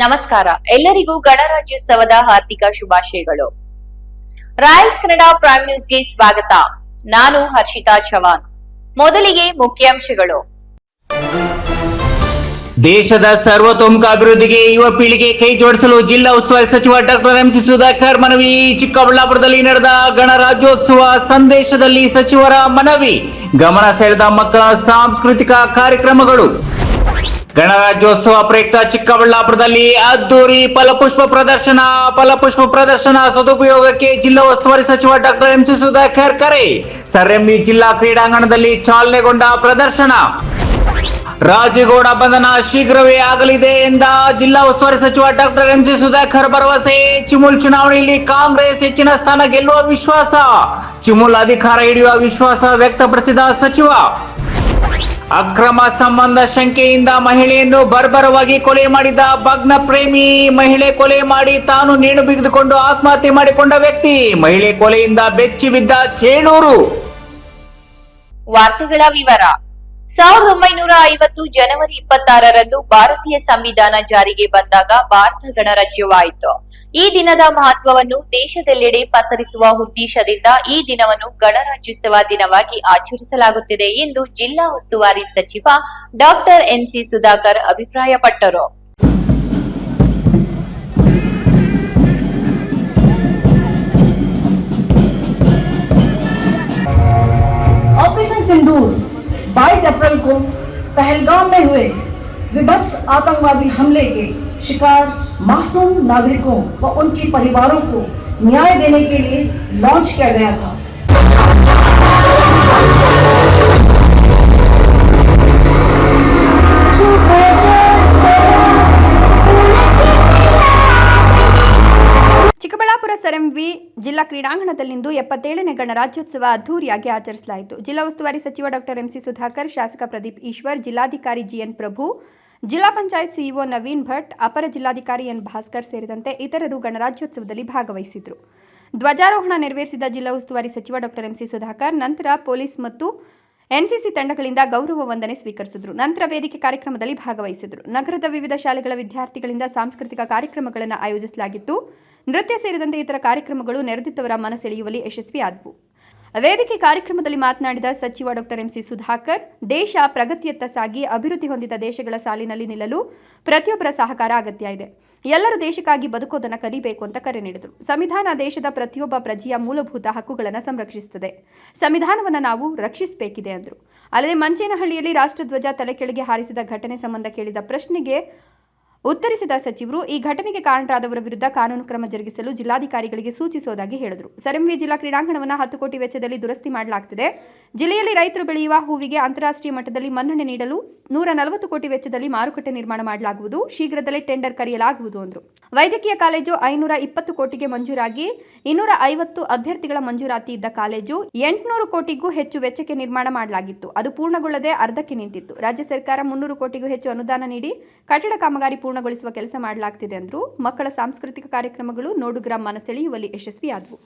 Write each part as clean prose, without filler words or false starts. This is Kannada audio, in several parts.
ನಮಸ್ಕಾರ, ಎಲ್ಲರಿಗೂ ಗಣರಾಜ್ಯೋತ್ಸವದ ಹಾರ್ದಿಕ ಶುಭಾಶಯಗಳು. ರಾಯಲ್ಸ್ ಕನ್ನಡ ಪ್ರೈಮ್ ನ್ಯೂಸ್ಗೆ ಸ್ವಾಗತ. ನಾನು ಹರ್ಷಿತಾ ಚವಾನ್. ಮೊದಲಿಗೆ ಮುಖ್ಯಾಂಶಗಳು. ದೇಶದ ಸರ್ವತೋಮುಖ ಅಭಿವೃದ್ಧಿಗೆ ಯುವ ಪೀಳಿಗೆ ಕೈ ಜೋಡಿಸಲು ಜಿಲ್ಲಾ ಉಸ್ತುವಾರಿ ಸಚಿವ ಡಾಕ್ಟರ್ ಎಂಸಿ ಸುಧಾಕರ್ ಮನವಿ. ಚಿಕ್ಕಬಳ್ಳಾಪುರದಲ್ಲಿ ನಡೆದ ಗಣರಾಜ್ಯೋತ್ಸವ ಸಂದೇಶದಲ್ಲಿ ಸಚಿವರ ಮನವಿ. ಗಮನ ಸೆಳೆದ ಮಕ್ಕಳ ಸಾಂಸ್ಕೃತಿಕ ಕಾರ್ಯಕ್ರಮಗಳು. ಗಣರಾಜ್ಯೋತ್ಸವ ಪ್ರಯುಕ್ತ ಚಿಕ್ಕಬಳ್ಳಾಪುರದಲ್ಲಿ ಅದ್ದೂರಿ ಫಲಪುಷ್ಪ ಪ್ರದರ್ಶನ ಸದುಪಯೋಗಕ್ಕೆ ಜಿಲ್ಲಾ ಉಸ್ತುವಾರಿ ಸಚಿವ ಡಾಕ್ಟರ್ ಎಂಸಿ ಸುಧಾಕರ್ ಕರೆ. ಸರ್ಎಂವಿ ಜಿಲ್ಲಾ ಕ್ರೀಡಾಂಗಣದಲ್ಲಿ ಚಾಲನೆಗೊಂಡ ಪ್ರದರ್ಶನ. ರಾಜೇಗೌಡ ಬಂಧನ ಶೀಘ್ರವೇ ಆಗಲಿದೆ ಎಂದ ಜಿಲ್ಲಾ ಉಸ್ತುವಾರಿ ಸಚಿವ ಡಾಕ್ಟರ್ ಎಂಸಿ ಸುಧಾಕರ್ ಭರವಸೆ. ಚಿಮುಲ್ ಚುನಾವಣೆಯಲ್ಲಿ ಕಾಂಗ್ರೆಸ್ ಹೆಚ್ಚಿನ ಸ್ಥಾನ ಗೆಲ್ಲುವ ವಿಶ್ವಾಸ. ಚಿಮುಲ್ ಅಧಿಕಾರ ಹಿಡಿಯುವ ವಿಶ್ವಾಸ ವ್ಯಕ್ತಪಡಿಸಿದ ಸಚಿವ. ಅಕ್ರಮ ಸಂಬಂಧ ಶಂಕೆಯಿಂದ ಮಹಿಳೆಯನ್ನು ಬರ್ಬರವಾಗಿ ಕೊಲೆ ಮಾಡಿದ ಭಗ್ನ ಪ್ರೇಮಿ. ಮಹಿಳೆ ಕೊಲೆ ಮಾಡಿ ತಾನು ನೇಣು ಬಿಗಿದುಕೊಂಡು ಆತ್ಮಹತ್ಯೆ ಮಾಡಿಕೊಂಡ ವ್ಯಕ್ತಿ. ಮಹಿಳೆ ಕೊಲೆಯಿಂದ ಬೆಚ್ಚಿ ಬಿದ್ದ ಚೇಳೂರು. ವಾರ್ತೆಗಳ ವಿವರ. 1950 ಜನವರಿ 26ರಂದು ಭಾರತೀಯ ಸಂವಿಧಾನ ಜಾರಿಗೆ ಬಂದಾಗ ಭಾರತ ಗಣರಾಜ್ಯವಾಯಿತು. ಈ ದಿನದ ಮಹತ್ವವನ್ನು ದೇಶದೆಲ್ಲೆಡೆ ಪಸರಿಸುವ ಉದ್ದೇಶದಿಂದ ಈ ದಿನವನ್ನು ಗಣರಾಜ್ಯೋತ್ಸವ ದಿನವಾಗಿ ಆಚರಿಸಲಾಗುತ್ತಿದೆ ಎಂದು ಜಿಲ್ಲಾ ಉಸ್ತುವಾರಿ ಸಚಿವ ಡಾಕ್ಟರ್ ಎಂಸಿ ಸುಧಾಕರ್ ಅಭಿಪ್ರಾಯಪಟ್ಟರು. ऑपरेशन सिंदूर 22 अप्रैल को पहलगाम में हुए विभत्स आतंकवादी हमले के शिकार मासूम नागरिकों व उनके परिवारों को न्याय देने के लिए लॉन्च किया गया था. ಚಿಕ್ಕಬಳ್ಳಾಪುರ ಸರ್ಎಂವಿ ಜಿಲ್ಲಾ ಕ್ರೀಡಾಂಗಣದಲ್ಲಿಂದು 77ನೇ ಗಣರಾಜ್ಯೋತ್ಸವ ಅದ್ದೂರಿಯಾಗಿ ಆಚರಿಸಲಾಯಿತು. ಜಿಲ್ಲಾ ಉಸ್ತುವಾರಿ ಸಚಿವ ಡಾಕ್ಟರ್ ಎಂಸಿ ಸುಧಾಕರ್, ಶಾಸಕ ಪ್ರದೀಪ್ ಈಶ್ವರ್, ಜಿಲ್ಲಾಧಿಕಾರಿ ಜಿಎನ್ ಪ್ರಭು, ಜಿಲ್ಲಾ ಪಂಚಾಯತ್ ಸಿಇಒ ನವೀನ್ ಭಟ್, ಅಪರ ಜಿಲ್ಲಾಧಿಕಾರಿ ಎನ್ ಭಾಸ್ಕರ್ ಸೇರಿದಂತೆ ಇತರರು ಗಣರಾಜ್ಯೋತ್ಸವದಲ್ಲಿ ಭಾಗವಹಿಸಿದರು. ಧ್ವಜಾರೋಹಣ ನೆರವೇರಿಸಿದ ಜಿಲ್ಲಾ ಉಸ್ತುವಾರಿ ಸಚಿವ ಡಾಕ್ಟರ್ ಎಂಸಿ ಸುಧಾಕರ್ ನಂತರ ಪೊಲೀಸ್ ಮತ್ತು ಎನ್ಸಿಸಿ ತಂಡಗಳಿಂದ ಗೌರವ ವಂದನೆ ಸ್ವೀಕರಿಸಿದರು. ನಂತರ ವೇದಿಕೆ ಕಾರ್ಯಕ್ರಮದಲ್ಲಿ ಭಾಗವಹಿಸಿದರು. ನಗರದ ವಿವಿಧ ಶಾಲೆಗಳ ವಿದ್ಯಾರ್ಥಿಗಳಿಂದ ಸಾಂಸ್ಕೃತಿಕ ಕಾರ್ಯಕ್ರಮಗಳನ್ನು ಆಯೋಜಿಸಲಾಗಿತ್ತು. ನೃತ್ಯ ಸೇರಿದಂತೆ ಇತರ ಕಾರ್ಯಕ್ರಮಗಳು ನೆರೆದಿದ್ದವರ ಮನಸೆಳೆಯುವಲ್ಲಿ ಯಶಸ್ವಿಯಾದವು. ವೇದಿಕೆ ಕಾರ್ಯಕ್ರಮದಲ್ಲಿ ಮಾತನಾಡಿದ ಸಚಿವ ಡಾಕ್ಟರ್ ಎಂಸಿ ಸುಧಾಕರ್, ದೇಶ ಪ್ರಗತಿಯತ್ತ ಸಾಗಿ ಅಭಿವೃದ್ಧಿ ಹೊಂದಿದ ದೇಶಗಳ ಸಾಲಿನಲ್ಲಿ ನಿಲ್ಲಲು ಪ್ರತಿಯೊಬ್ಬರ ಸಹಕಾರ ಅಗತ್ಯ ಇದೆ. ಎಲ್ಲರೂ ದೇಶಕ್ಕಾಗಿ ಬದುಕೋದನ್ನು ಕಲಿಬೇಕು ಅಂತ ಕರೆ ನೀಡಿದರು. ಸಂವಿಧಾನ ದೇಶದ ಪ್ರತಿಯೊಬ್ಬ ಪ್ರಜೆಯ ಮೂಲಭೂತ ಹಕ್ಕುಗಳನ್ನು ಸಂರಕ್ಷಿಸುತ್ತದೆ. ಸಂವಿಧಾನವನ್ನು ನಾವು ರಕ್ಷಿಸಬೇಕಿದೆ ಎಂದರು. ಅಲ್ಲದೆ ಮಂಚೇನಹಳ್ಳಿಯಲ್ಲಿ ರಾಷ್ಟ್ರಧ್ವಜ ತಲೆ ಕೆಳಗೆ ಹಾರಿಸಿದ ಘಟನೆ ಸಂಬಂಧ ಕೇಳಿದ ಪ್ರಶ್ನೆಗೆ ಉತ್ತರಿಸಿದ ಸಚಿವರು, ಈ ಘಟನೆಗೆ ಕಾರಣರಾದವರ ವಿರುದ್ಧ ಕಾನೂನು ಕ್ರಮ ಜರುಗಿಸಲು ಜಿಲ್ಲಾಧಿಕಾರಿಗಳಿಗೆ ಸೂಚಿಸುವುದಾಗಿ ಹೇಳಿದರು. ಸರ್ಎಂವಿ ಜಿಲ್ಲಾ ಕ್ರೀಡಾಂಗಣವನ್ನು 10 ಕೋಟಿ ವೆಚ್ಚದಲ್ಲಿ ದುರಸ್ತಿ ಮಾಡಲಾಗುತ್ತಿದೆ. ಜಿಲ್ಲೆಯಲ್ಲಿ ರೈತರು ಬೆಳೆಯುವ ಹೂವಿಗೆ ಅಂತಾರಾಷ್ಟ್ರೀಯ ಮಟ್ಟದಲ್ಲಿ ಮನ್ನಣೆ ನೀಡಲು 140 ಕೋಟಿ ವೆಚ್ಚದಲ್ಲಿ ಮಾರುಕಟ್ಟೆ ನಿರ್ಮಾಣ ಮಾಡಲಾಗುವುದು. ಶೀಘ್ರದಲ್ಲೇ ಟೆಂಡರ್ ಕರೆಯಲಾಗುವುದು ಎಂದರು. ವೈದ್ಯಕೀಯ ಕಾಲೇಜು 520 ಕೋಟಿಗೆ ಮಂಜೂರಾಗಿ 250 ಅಭ್ಯರ್ಥಿಗಳ ಮಂಜೂರಾತಿ ಇದ್ದ ಕಾಲೇಜು 800 ಕೋಟಿಗೂ ಹೆಚ್ಚು ವೆಚ್ಚಕ್ಕೆ ನಿರ್ಮಾಣ ಮಾಡಲಾಗಿತ್ತು. ಅದು ಪೂರ್ಣಗೊಳ್ಳದೆ ಅರ್ಧಕ್ಕೆ ನಿಂತಿತ್ತು. ರಾಜ್ಯ ಸರ್ಕಾರ 300 ಕೋಟಿಗೂ ಹೆಚ್ಚು ಅನುದಾನ ನೀಡಿ ಕಟ್ಟಡ ಕಾಮಗಾರಿ ಪೂರ್ಣಗೊಳಿಸುವ ಕೆಲಸ ಮಾಡಲಾಗುತ್ತಿದೆ ಎಂದರು. ಮಕ್ಕಳ ಸಾಂಸ್ಕೃತಿಕ ಕಾರ್ಯಕ್ರಮಗಳು ನೋಡುಗರ ಮನಸೆಳೆಯುವಲ್ಲಿ ಯಶಸ್ವಿಯಾದವು.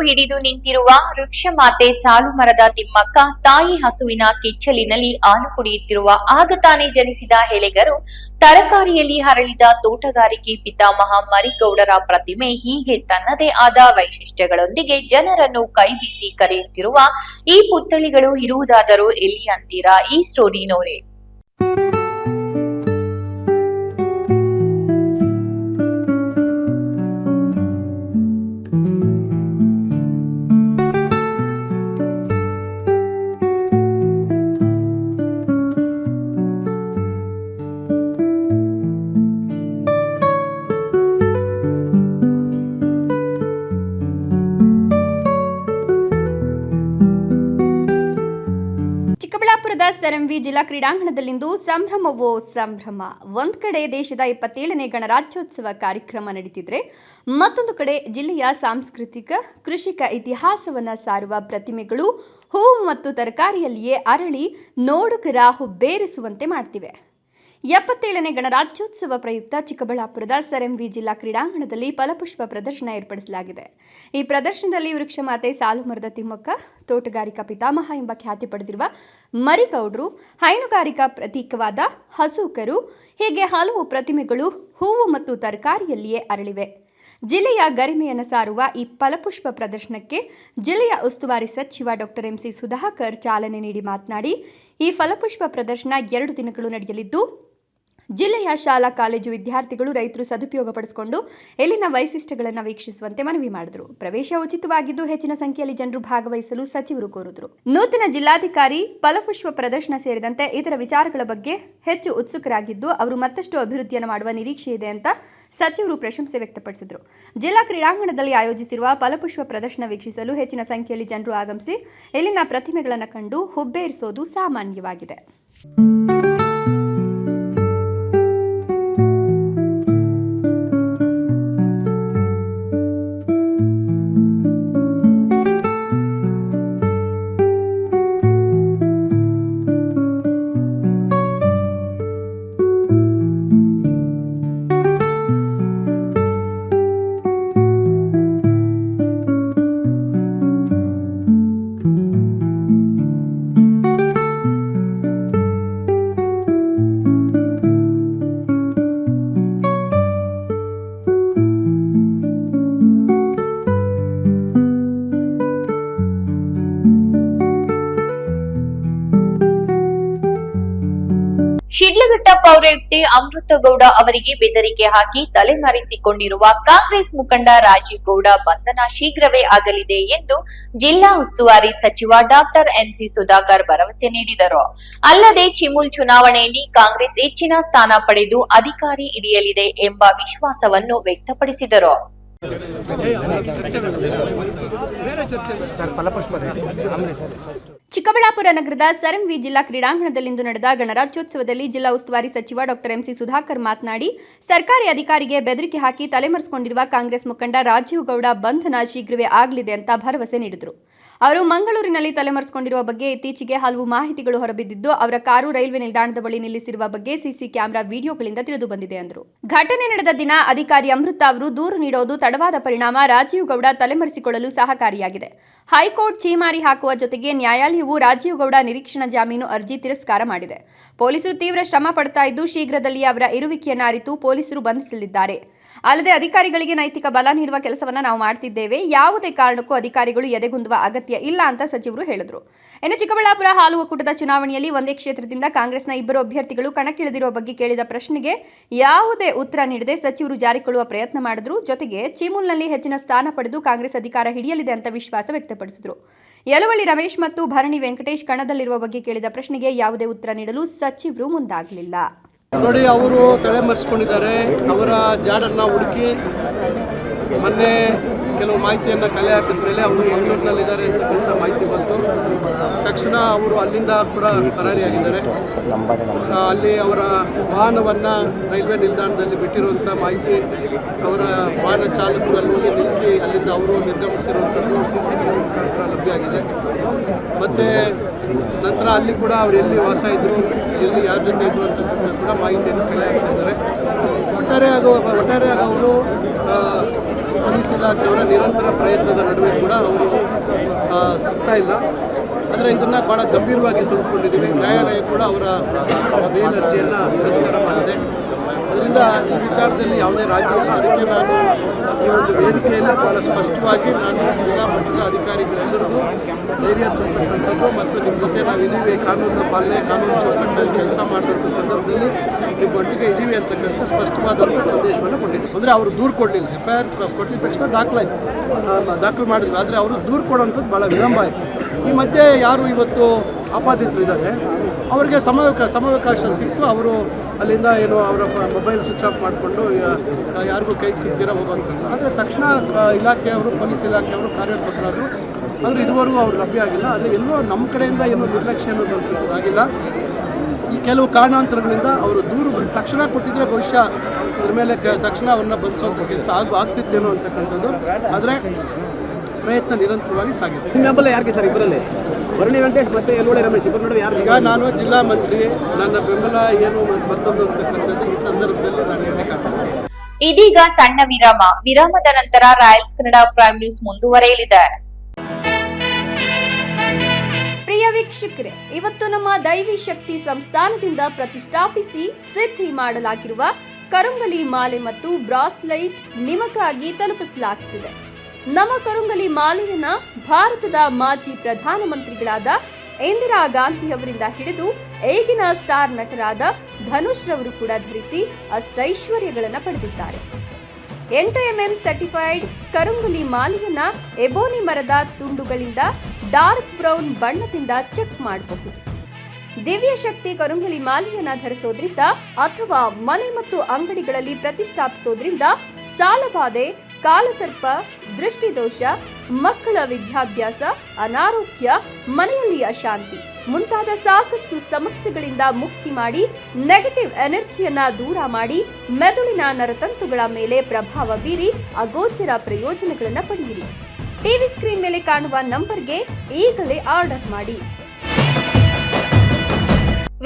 ಹಿಡಿದು ನಿಂತಿರುವ ವೃಕ್ಷ ಮಾತೆ ಸಾಲು ಮರದ ತಿಮ್ಮಕ್ಕ ತಾಯಿ ಹಸುವಿನ ಕೆಚ್ಚಲಿನಲ್ಲಿ ಹಾಲು ಕುಡಿಯುತ್ತಿರುವ ಆಗ ತಾನೇ ಜನಿಸಿದ ಎಳೆಗರು ತರಕಾರಿಯಲ್ಲಿ ಹರಳಿದ ತೋಟಗಾರಿಕೆ ಪಿತಾಮಹ ಮರಿಗೌಡರ ಪ್ರತಿಮೆ ಹೀಗೆ ತನ್ನದೇ ಆದ ವೈಶಿಷ್ಟ್ಯಗಳೊಂದಿಗೆ ಜನರನ್ನು ಕೈಬೀಸಿ ಕರೆಯುತ್ತಿರುವ ಈ ಪುತ್ಥಳಿಗಳು ಇರುವುದಾದರೂ ಎಲ್ಲಿ ಅಂತೀರಾ? ಈ ಸ್ಟೋರಿ ನೋಡಿ. ಚಿಕ್ಕಬಳ್ಳಾಪುರದ SRMV ಜಿಲ್ಲಾ ಕ್ರೀಡಾಂಗಣದಲ್ಲಿಂದು ಸಂಭ್ರಮವೋ ಸಂಭ್ರಮ. ಒಂದ್ ಕಡೆ ದೇಶದ 27ನೇ ಗಣರಾಜ್ಯೋತ್ಸವ ಕಾರ್ಯಕ್ರಮ ನಡೀತಿದ್ರೆ, ಮತ್ತೊಂದು ಕಡೆ ಜಿಲ್ಲೆಯ ಸಾಂಸ್ಕೃತಿಕ ಕೃಷಿಕ ಇತಿಹಾಸವನ್ನ ಸಾರುವ ಪ್ರತಿಮೆಗಳು ಹೂವು ಮತ್ತು ತರಕಾರಿಯಲ್ಲಿಯೇ ಅರಳಿ ನೋಡುಗರ ಹುಬ್ಬೇರಿಸುವಂತೆ ಮಾಡ್ತಿವೆ. 77ನೇ ಗಣರಾಜ್ಯೋತ್ಸವ ಪ್ರಯುಕ್ತ ಚಿಕ್ಕಬಳ್ಳಾಪುರದ SRMV ಜಿಲ್ಲಾ ಕ್ರೀಡಾಂಗಣದಲ್ಲಿ ಫಲಪುಷ್ಪ ಪ್ರದರ್ಶನ ಏರ್ಪಡಿಸಲಾಗಿದೆ. ಈ ಪ್ರದರ್ಶನದಲ್ಲಿ ವೃಕ್ಷ ಮಾತೆ ಸಾಲು ಮರದ ತಿಮ್ಮಕ್ಕ, ತೋಟಗಾರಿಕಾ ಪಿತಾಮಹ ಎಂಬ ಖ್ಯಾತಿ ಪಡೆದಿರುವ ಮರಿಗೌಡರು, ಹೈನುಗಾರಿಕಾ ಪ್ರತೀಕವಾದ ಹಸುಕರು ಹೀಗೆ ಹಲವು ಪ್ರತಿಮೆಗಳು ಹೂವು ಮತ್ತು ತರಕಾರಿಯಲ್ಲಿಯೇ ಅರಳಿವೆ. ಜಿಲ್ಲೆಯ ಗರಿಮೆಯನ್ನು ಸಾರುವ ಈ ಫಲಪುಷ್ಪ ಪ್ರದರ್ಶನಕ್ಕೆ ಜಿಲ್ಲೆಯ ಉಸ್ತುವಾರಿ ಸಚಿವ ಡಾಕ್ಟರ್ MC ಸುಧಾಕರ್ ಚಾಲನೆ ನೀಡಿ ಮಾತನಾಡಿ, ಈ ಫಲಪುಷ್ಪ ಪ್ರದರ್ಶನ 2 ದಿನಗಳು ನಡೆಯಲಿದ್ದು, ಜಿಲ್ಲೆಯ ಶಾಲಾ ಕಾಲೇಜು ವಿದ್ಯಾರ್ಥಿಗಳು, ರೈತರು ಸದುಪಯೋಗ ಪಡಿಸಿಕೊಂಡು ಇಲ್ಲಿನ ವೈಶಿಷ್ಟ್ಯಗಳನ್ನು ವೀಕ್ಷಿಸುವಂತೆ ಮನವಿ ಮಾಡಿದರು. ಪ್ರವೇಶ ಉಚಿತವಾಗಿದ್ದು ಹೆಚ್ಚಿನ ಸಂಖ್ಯೆಯಲ್ಲಿ ಜನರು ಭಾಗವಹಿಸಲು ಸಚಿವರು ಕೋರಿದರು. ನೂತನ ಜಿಲ್ಲಾಧಿಕಾರಿ ಫಲಪುಷ್ಪ ಪ್ರದರ್ಶನ ಸೇರಿದಂತೆ ಇತರ ವಿಚಾರಗಳ ಬಗ್ಗೆ ಹೆಚ್ಚು ಉತ್ಸುಕರಾಗಿದ್ದು, ಅವರು ಮತ್ತಷ್ಟು ಅಭಿವೃದ್ಧಿಯನ್ನು ಮಾಡುವ ನಿರೀಕ್ಷೆ ಇದೆ ಅಂತ ಸಚಿವರು ಪ್ರಶಂಸೆ ವ್ಯಕ್ತಪಡಿಸಿದರು. ಜಿಲ್ಲಾ ಕ್ರೀಡಾಂಗಣದಲ್ಲಿ ಆಯೋಜಿಸಿರುವ ಫಲಪುಷ್ಪ ಪ್ರದರ್ಶನ ವೀಕ್ಷಿಸಲು ಹೆಚ್ಚಿನ ಸಂಖ್ಯೆಯಲ್ಲಿ ಜನರು ಆಗಮಿಸಿ ಇಲ್ಲಿನ ಪ್ರತಿಮೆಗಳನ್ನು ಕಂಡು ಹುಬ್ಬೇರಿಸೋದು ಸಾಮಾನ್ಯವಾಗಿದೆ. ಶಿಡ್ಲಘಟ್ಟ ಪೌರಾಯುಕ್ತೆ ಅಮೃತಗೌಡ ಅವರಿಗೆ ಬೆದರಿಕೆ ಹಾಕಿ ತಲೆಮರೆಸಿಕೊಂಡಿರುವ ಕಾಂಗ್ರೆಸ್ ಮುಖಂಡ ರಾಜೀವ್ ಗೌಡ ಬಂಧನ ಶೀಘ್ರವೇ ಆಗಲಿದೆ ಎಂದು ಜಿಲ್ಲಾ ಉಸ್ತುವಾರಿ ಸಚಿವ ಡಾಕ್ಟರ್ MC ಸುಧಾಕರ್ ಭರವಸೆ ನೀಡಿದರು. ಅಲ್ಲದೆ ಚಿಮುಲ್ ಚುನಾವಣೆಯಲ್ಲಿ ಕಾಂಗ್ರೆಸ್ ಹೆಚ್ಚಿನ ಸ್ಥಾನ ಪಡೆದು ಅಧಿಕಾರಿ ಹಿಡಿಯಲಿದೆ ಎಂಬ ವಿಶ್ವಾಸವನ್ನು ವ್ಯಕ್ತಪಡಿಸಿದರು. ಚಿಕ್ಕಬಳ್ಳಾಪುರ ನಗರದ SRMV ಜಿಲ್ಲಾ ಕ್ರೀಡಾಂಗಣದಲ್ಲಿಂದು ನಡೆದ ಗಣರಾಜ್ಯೋತ್ಸವದಲ್ಲಿ ಜಿಲ್ಲಾ ಉಸ್ತುವಾರಿ ಸಚಿವ ಡಾಕ್ಟರ್ MC ಸುಧಾಕರ್ ಮಾತನಾಡಿ, ಸರ್ಕಾರಿ ಅಧಿಕಾರಿಗೆ ಬೆದರಿಕೆ ಹಾಕಿ ತಲೆಮರೆಸಿಕೊಂಡಿರುವ ಕಾಂಗ್ರೆಸ್ ಮುಖಂಡ ರಾಜೀವ್ ಗೌಡ ಬಂಧನ ಶೀಘ್ರವೇ ಆಗಲಿದೆ ಅಂತ ಭರವಸೆ ನೀಡಿದರು. ಅವರು ಮಂಗಳೂರಿನಲ್ಲಿ ತಲೆಮರೆಸಿಕೊಂಡಿರುವ ಬಗ್ಗೆ ಇತ್ತೀಚೆಗೆ ಹಲವು ಮಾಹಿತಿಗಳು ಹೊರಬಿದ್ದಿದ್ದು, ಅವರ ಕಾರು ರೈಲ್ವೆ ನಿಲ್ದಾಣದ ಬಳಿ ನಿಲ್ಲಿಸಿರುವ ಬಗ್ಗೆ ಸಿಸಿ ಕ್ಯಾಮೆರಾ ವಿಡಿಯೋಗಳಿಂದ ತಿಳಿದು ಬಂದಿದೆ ಎಂದರು. ಘಟನೆ ನಡೆದ ದಿನ ಅಧಿಕಾರಿ ಅಮೃತ ಅವರು ದೂರು ನೀಡೋದು ತಡವಾದ ಪರಿಣಾಮ ರಾಜೀವ್ ಗೌಡ ತಲೆಮರೆಸಿಕೊಳ್ಳಲು ಸಹಕಾರಿಯಾಗಿದೆ. ಹೈಕೋರ್ಟ್ ಛೀಮಾರಿ ಹಾಕುವ ಜೊತೆಗೆ ನ್ಯಾಯಾಲಯವು ರಾಜೀವ್ ಗೌಡ ನಿರೀಕ್ಷಣಾ ಜಾಮೀನು ಅರ್ಜಿ ತಿರಸ್ಕಾರ ಮಾಡಿದೆ. ಪೊಲೀಸರು ತೀವ್ರ ಶ್ರಮ ಪಡ್ತಾ ಇದ್ದು, ಶೀಘ್ರದಲ್ಲಿ ಅವರ ಇರುವಿಕೆಯನ್ನು ಅರಿತು ಪೊಲೀಸರು ಬಂಧಿಸಲಿದ್ದಾರೆ. ಅಲ್ಲದೆ ಅಧಿಕಾರಿಗಳಿಗೆ ನೈತಿಕ ಬಲ ನೀಡುವ ಕೆಲಸವನ್ನ ನಾವು ಮಾಡ್ತಿದ್ದೇವೆ. ಯಾವುದೇ ಕಾರಣಕ್ಕೂ ಅಧಿಕಾರಿಗಳು ಎದೆಗುಂದುವ ಅಗತ್ಯ ಇಲ್ಲ ಅಂತ ಸಚಿವರು ಹೇಳಿದರು. ಇನ್ನು ಚಿಕ್ಕಬಳ್ಳಾಪುರ ಹಾಲು ಒಕ್ಕೂಟದ ಚುನಾವಣೆಯಲ್ಲಿ ಒಂದೇ ಕ್ಷೇತ್ರದಿಂದ ಕಾಂಗ್ರೆಸ್ನ 2 ಅಭ್ಯರ್ಥಿಗಳು ಕಣಕ್ಕಿಳಿದಿರುವ ಬಗ್ಗೆ ಕೇಳಿದ ಪ್ರಶ್ನೆಗೆ ಯಾವುದೇ ಉತ್ತರ ನೀಡದೆ ಸಚಿವರು ಜಾರಿಕೊಳ್ಳುವ ಪ್ರಯತ್ನ ಮಾಡಿದ್ರು. ಜೊತೆಗೆ ಚಿಮುಲ್ನಲ್ಲಿ ಹೆಚ್ಚಿನ ಸ್ಥಾನ ಪಡೆದು ಕಾಂಗ್ರೆಸ್ ಅಧಿಕಾರ ಹಿಡಿಯಲಿದೆ ಅಂತ ವಿಶ್ವಾಸ ವ್ಯಕ್ತಪಡಿಸಿದರು. ಯಲವಳ್ಳಿ ರಮೇಶ್ ಮತ್ತು ಭರಣಿ ವೆಂಕಟೇಶ್ ಕಣದಲ್ಲಿರುವ ಬಗ್ಗೆ ಕೇಳಿದ ಪ್ರಶ್ನೆಗೆ ಯಾವುದೇ ಉತ್ತರ ನೀಡಲು ಸಚಿವರು ಮುಂದಾಗಲಿಲ್ಲ. ನೋಡಿ, ಅವರು ತಲೆಮರೆಸಿಕೊಂಡಿದ್ದಾರೆ. ಅವರ ಜಾಡನ್ನು ಹುಡುಕಿ ಮೊನ್ನೆ ಕೆಲವು ಮಾಹಿತಿಯನ್ನು ಕಲೆ ಹಾಕಿದ ಮೇಲೆ ಅವರು ಮಂಗಳೂರಿನಲ್ಲಿದ್ದಾರೆ ಅಂತಕ್ಕಂಥ ಮಾಹಿತಿ ಬಂತು. ತಕ್ಷಣ ಅವರು ಅಲ್ಲಿಂದ ಕೂಡ ಪರಾರಿಯಾಗಿದ್ದಾರೆ. ಅಲ್ಲಿ ಅವರ ವಾಹನವನ್ನು ರೈಲ್ವೆ ನಿಲ್ದಾಣದಲ್ಲಿ ಬಿಟ್ಟಿರುವಂಥ ಮಾಹಿತಿ, ಅವರ ವಾಹನ ಚಾಲಕರು ಅಲ್ಲಿ ಹೋಗಿ ನಿಲ್ಲಿಸಿ ಅಲ್ಲಿಂದ ಅವರು ನಿರ್ಗಮಿಸಿರುವಂಥದ್ದು CCTV ಮುಖಾಂತರ ಲಭ್ಯ ಆಗಿದೆ. ಮತ್ತು ನಂತರ ಅಲ್ಲಿ ಕೂಡ ಅವರು ಎಲ್ಲಿ ವಾಸ ಇದ್ದರು, ಎಲ್ಲಿ ಯಾರ ಜೊತೆ ಇದ್ದರು ಅಂತಕ್ಕಂಥ ಕೂಡ ಮಾಹಿತಿಯನ್ನು ಕಲೆ ಹಾಕ್ತಾ ಇದ್ದಾರೆ. ಒಟ್ಟಾರೆಯಾಗಿ ಅವರು ಪೊಲೀಸ್ ಇಲಾಖೆಯವರ ನಿರಂತರ ಪ್ರಯತ್ನದ ನಡುವೆ ಕೂಡ ಅವರು ಸಿಗ್ತಾ ಇಲ್ಲ. ಆದರೆ ಇದನ್ನು ಭಾಳ ಗಂಭೀರವಾಗಿ ತೆಗೆದುಕೊಂಡಿದ್ದೀವಿ. ನ್ಯಾಯಾಲಯ ಕೂಡ ಅವರ ಬೇಲ್ ಅರ್ಜಿಯನ್ನು ತಿರಸ್ಕಾರ ಮಾಡಿದೆ. ಅದರಿಂದ ಈ ವಿಚಾರದಲ್ಲಿ ಯಾವುದೇ ರಾಜಿ ಇಲ್ಲ. ಅದಕ್ಕೆ ನಾನು ಈ ಒಂದು ವೇದಿಕೆಯಲ್ಲಿ ಭಾಳ ಸ್ಪಷ್ಟವಾಗಿ ನಾನು ಜಿಲ್ಲಾ ಮಟ್ಟದ ಅಧಿಕಾರಿಗಳೆಲ್ಲರಿಗೂ ಧೈರ್ಯ ತುಂಬತಕ್ಕಂಥದ್ದು ಮತ್ತು ನಿಮ್ಮ ಜೊತೆ ನಾವು ಇದ್ದೀವಿ, ಕಾನೂನಿನ ಪಾಲನೆ, ಕಾನೂನು ಚೌಕಟ್ಟಲ್ಲಿ ಕೆಲಸ ಮಾಡಿದಂಥ ಸಂದರ್ಭದಲ್ಲಿ ನಿಮ್ಮೊಟ್ಟಿಗೆ ಇದ್ದೀವಿ ಅಂತಕ್ಕಂಥ ಸ್ಪಷ್ಟವಾದಂಥ ಸಂದೇಶವನ್ನು ಕೊಟ್ಟಿದ್ದೆ. ಅಂದರೆ ಅವರು ದೂರು ಕೊಡಲಿಲ್ಲ. FIR ಕೊಟ್ಟಿದ ತಕ್ಷಣ ದಾಖಲು ಮಾಡಿದ್ವಿ. ಆದರೆ ಅವರು ದೂರು ಕೊಡೋಂಥದ್ದು ಭಾಳ ವಿಳಂಬ ಆಯಿತು. ಈ ಮಧ್ಯೆ ಯಾರು ಇವತ್ತು ಆಪಾದಿತರಿದ್ದಾರೆ ಅವರಿಗೆ ಸಮವಕಾಶ ಸಿಕ್ತು. ಅವರು ಅಲ್ಲಿಂದ ಏನು ಅವರ ಮೊಬೈಲ್ ಸ್ವಿಚ್ ಆಫ್ ಮಾಡಿಕೊಂಡು ಯಾರಿಗೂ ಕೈಗೆ ಸಿಗ್ದಿರ ಹೋಗುವಂಥದ್ದು. ಆದರೆ ತಕ್ಷಣ ಇಲಾಖೆಯವರು, ಪೊಲೀಸ್ ಇಲಾಖೆಯವರು ಕಾರ್ಯೋತ್ಪಕರಾದರು. ಆದರೆ ಇದುವರೆಗೂ ಅವರು ಲಭ್ಯ ಆಗಿಲ್ಲ. ಆದರೆ ಎಲ್ಲೋ ನಮ್ಮ ಕಡೆಯಿಂದ ಏನೋ ನಿರ್ಲಕ್ಷ್ಯ ಅನ್ನೋದು ಆಗಿಲ್ಲ. ಈ ಕೆಲವು ಕಾರಣಾಂತರಗಳಿಂದ ಅವರು ದೂರು ತಕ್ಷಣ ಕೊಟ್ಟಿದ್ದರೆ ಬಹುಶಃ ಅದ್ರ ಮೇಲೆ ತಕ್ಷಣ ಅವ್ರನ್ನ ಬಂಧಿಸೋಂಥ ಕೆಲಸ ಆಗ್ತಿತ್ತೇನೋ ಅಂತಕ್ಕಂಥದ್ದು. ಆದರೆ ಪ್ರಯತ್ನ ನಿರಂತರವಾಗಿ ಸಾಗಿದೆ. ಬೆಂಬಲ ಯಾರಿಗೆ ಸರ್? ಇಬ್ಬರಲ್ಲಿ ವರುಣಿ ವೆಂಕಟೇಶ್ ಮತ್ತು ಯಲಗೋಡೆ ರಮೇಶ್ ಇಬ್ಬರು ಯಾರು? ಈಗ ನಾನು ಜಿಲ್ಲಾ ಮಂತ್ರಿ, ನನ್ನ ಬೆಂಬಲ ಏನು ಮತ್ತೊಂದು ಅಂತಕ್ಕಂಥದ್ದು ಈ ಸಂದರ್ಭದಲ್ಲಿ ನಾನು ಹೇಳಬೇಕಾಗ್ತದೆ. ಇದೀಗ ಸಣ್ಣ ವಿರಾಮದ ನಂತರ ರಾಯಲ್ಸ್ ಕನ್ನಡ ಪ್ರೈಮ್ ನ್ಯೂಸ್ ಮುಂದುವರೆಯಲಿದೆ. ಪ್ರಿಯ ವೀಕ್ಷಕರೇ, ಇವತ್ತು ನಮ್ಮ ದೈವಿ ಶಕ್ತಿ ಸಂಸ್ಥಾನದಿಂದ ಪ್ರತಿಷ್ಠಾಪಿಸಿ ಸಿದ್ಧಿ ಮಾಡಲಾಗಿರುವ ಕರುಂಗಲಿ ಮಾಲೆ ಮತ್ತು ಬ್ರಾಸ್ಲೈಟ್ ನಿಮಗಾಗಿ ತಲುಪಿಸಲಾಗುತ್ತಿದೆ. ನಮ್ಮ ಕರುಂಗಲಿ ಮಾಲೆಯನ್ನ ಭಾರತದ ಮಾಜಿ ಪ್ರಧಾನಮಂತ್ರಿಗಳಾದ ಇಂದಿರಾ ಗಾಂಧಿ ಅವರಿಂದ ಹಿಡಿದು ಈಗಿನ ಸ್ಟಾರ್ ನಟರಾದ ಧನುಷ್ ರವರು ಕೂಡ ಧರಿಸಿ ಅಷ್ಟೈಶ್ವರ್ಯಗಳನ್ನು ಪಡೆದಿದ್ದಾರೆ. 8 mm ಸರ್ಟಿಫೈಡ್ ಕರುಂಗಲಿ ಮಾಲೆಯನ್ನ ಎಬೋನಿ ಮರದ ತುಂಡುಗಳಿಂದ ಡಾರ್ಕ್ ಬ್ರೌನ್ ಬಣ್ಣದಿಂದ ಚೆಕ್ ಮಾಡಬಹುದು. ದಿವ್ಯ ಶಕ್ತಿ ಕರುಂಗಲಿ ಮಾಲೆಯನ್ನ ಧರಿಸೋದ್ರಿಂದ ಅಥವಾ ಮನೆ ಮತ್ತು ಅಂಗಡಿಗಳಲ್ಲಿ ಪ್ರತಿಷ್ಠಾಪಿಸೋದ್ರಿಂದ ಸಾಲಬಾಧೆ, ಕಾಲಸರ್ಪ, ದೃಷ್ಟಿದೋಷ, ಮಕ್ಕಳ ವಿದ್ಯಾಭ್ಯಾಸ, ಅನಾರೋಗ್ಯ, ಮನೆಯಲ್ಲಿ ಅಶಾಂತಿ ಮುಂತಾದ ಸಾಕಷ್ಟು ಸಮಸ್ಯೆಗಳಿಂದ ಮುಕ್ತಿ ಮಾಡಿ ನೆಗೆಟಿವ್ ಎನರ್ಜಿಯನ್ನ ದೂರ ಮಾಡಿ ಮೆದುಳಿನ ನರತಂತುಗಳ ಮೇಲೆ ಪ್ರಭಾವ ಬೀರಿ ಅಗೋಚರ ಪ್ರಯೋಜನಗಳನ್ನು ಪಡೆಯಿರಿ. ಟಿವಿ ಸ್ಕ್ರೀನ್ ಮೇಲೆ ಕಾಣುವ ನಂಬರ್ಗೆ ಈಗಲೇ ಆರ್ಡರ್ ಮಾಡಿ.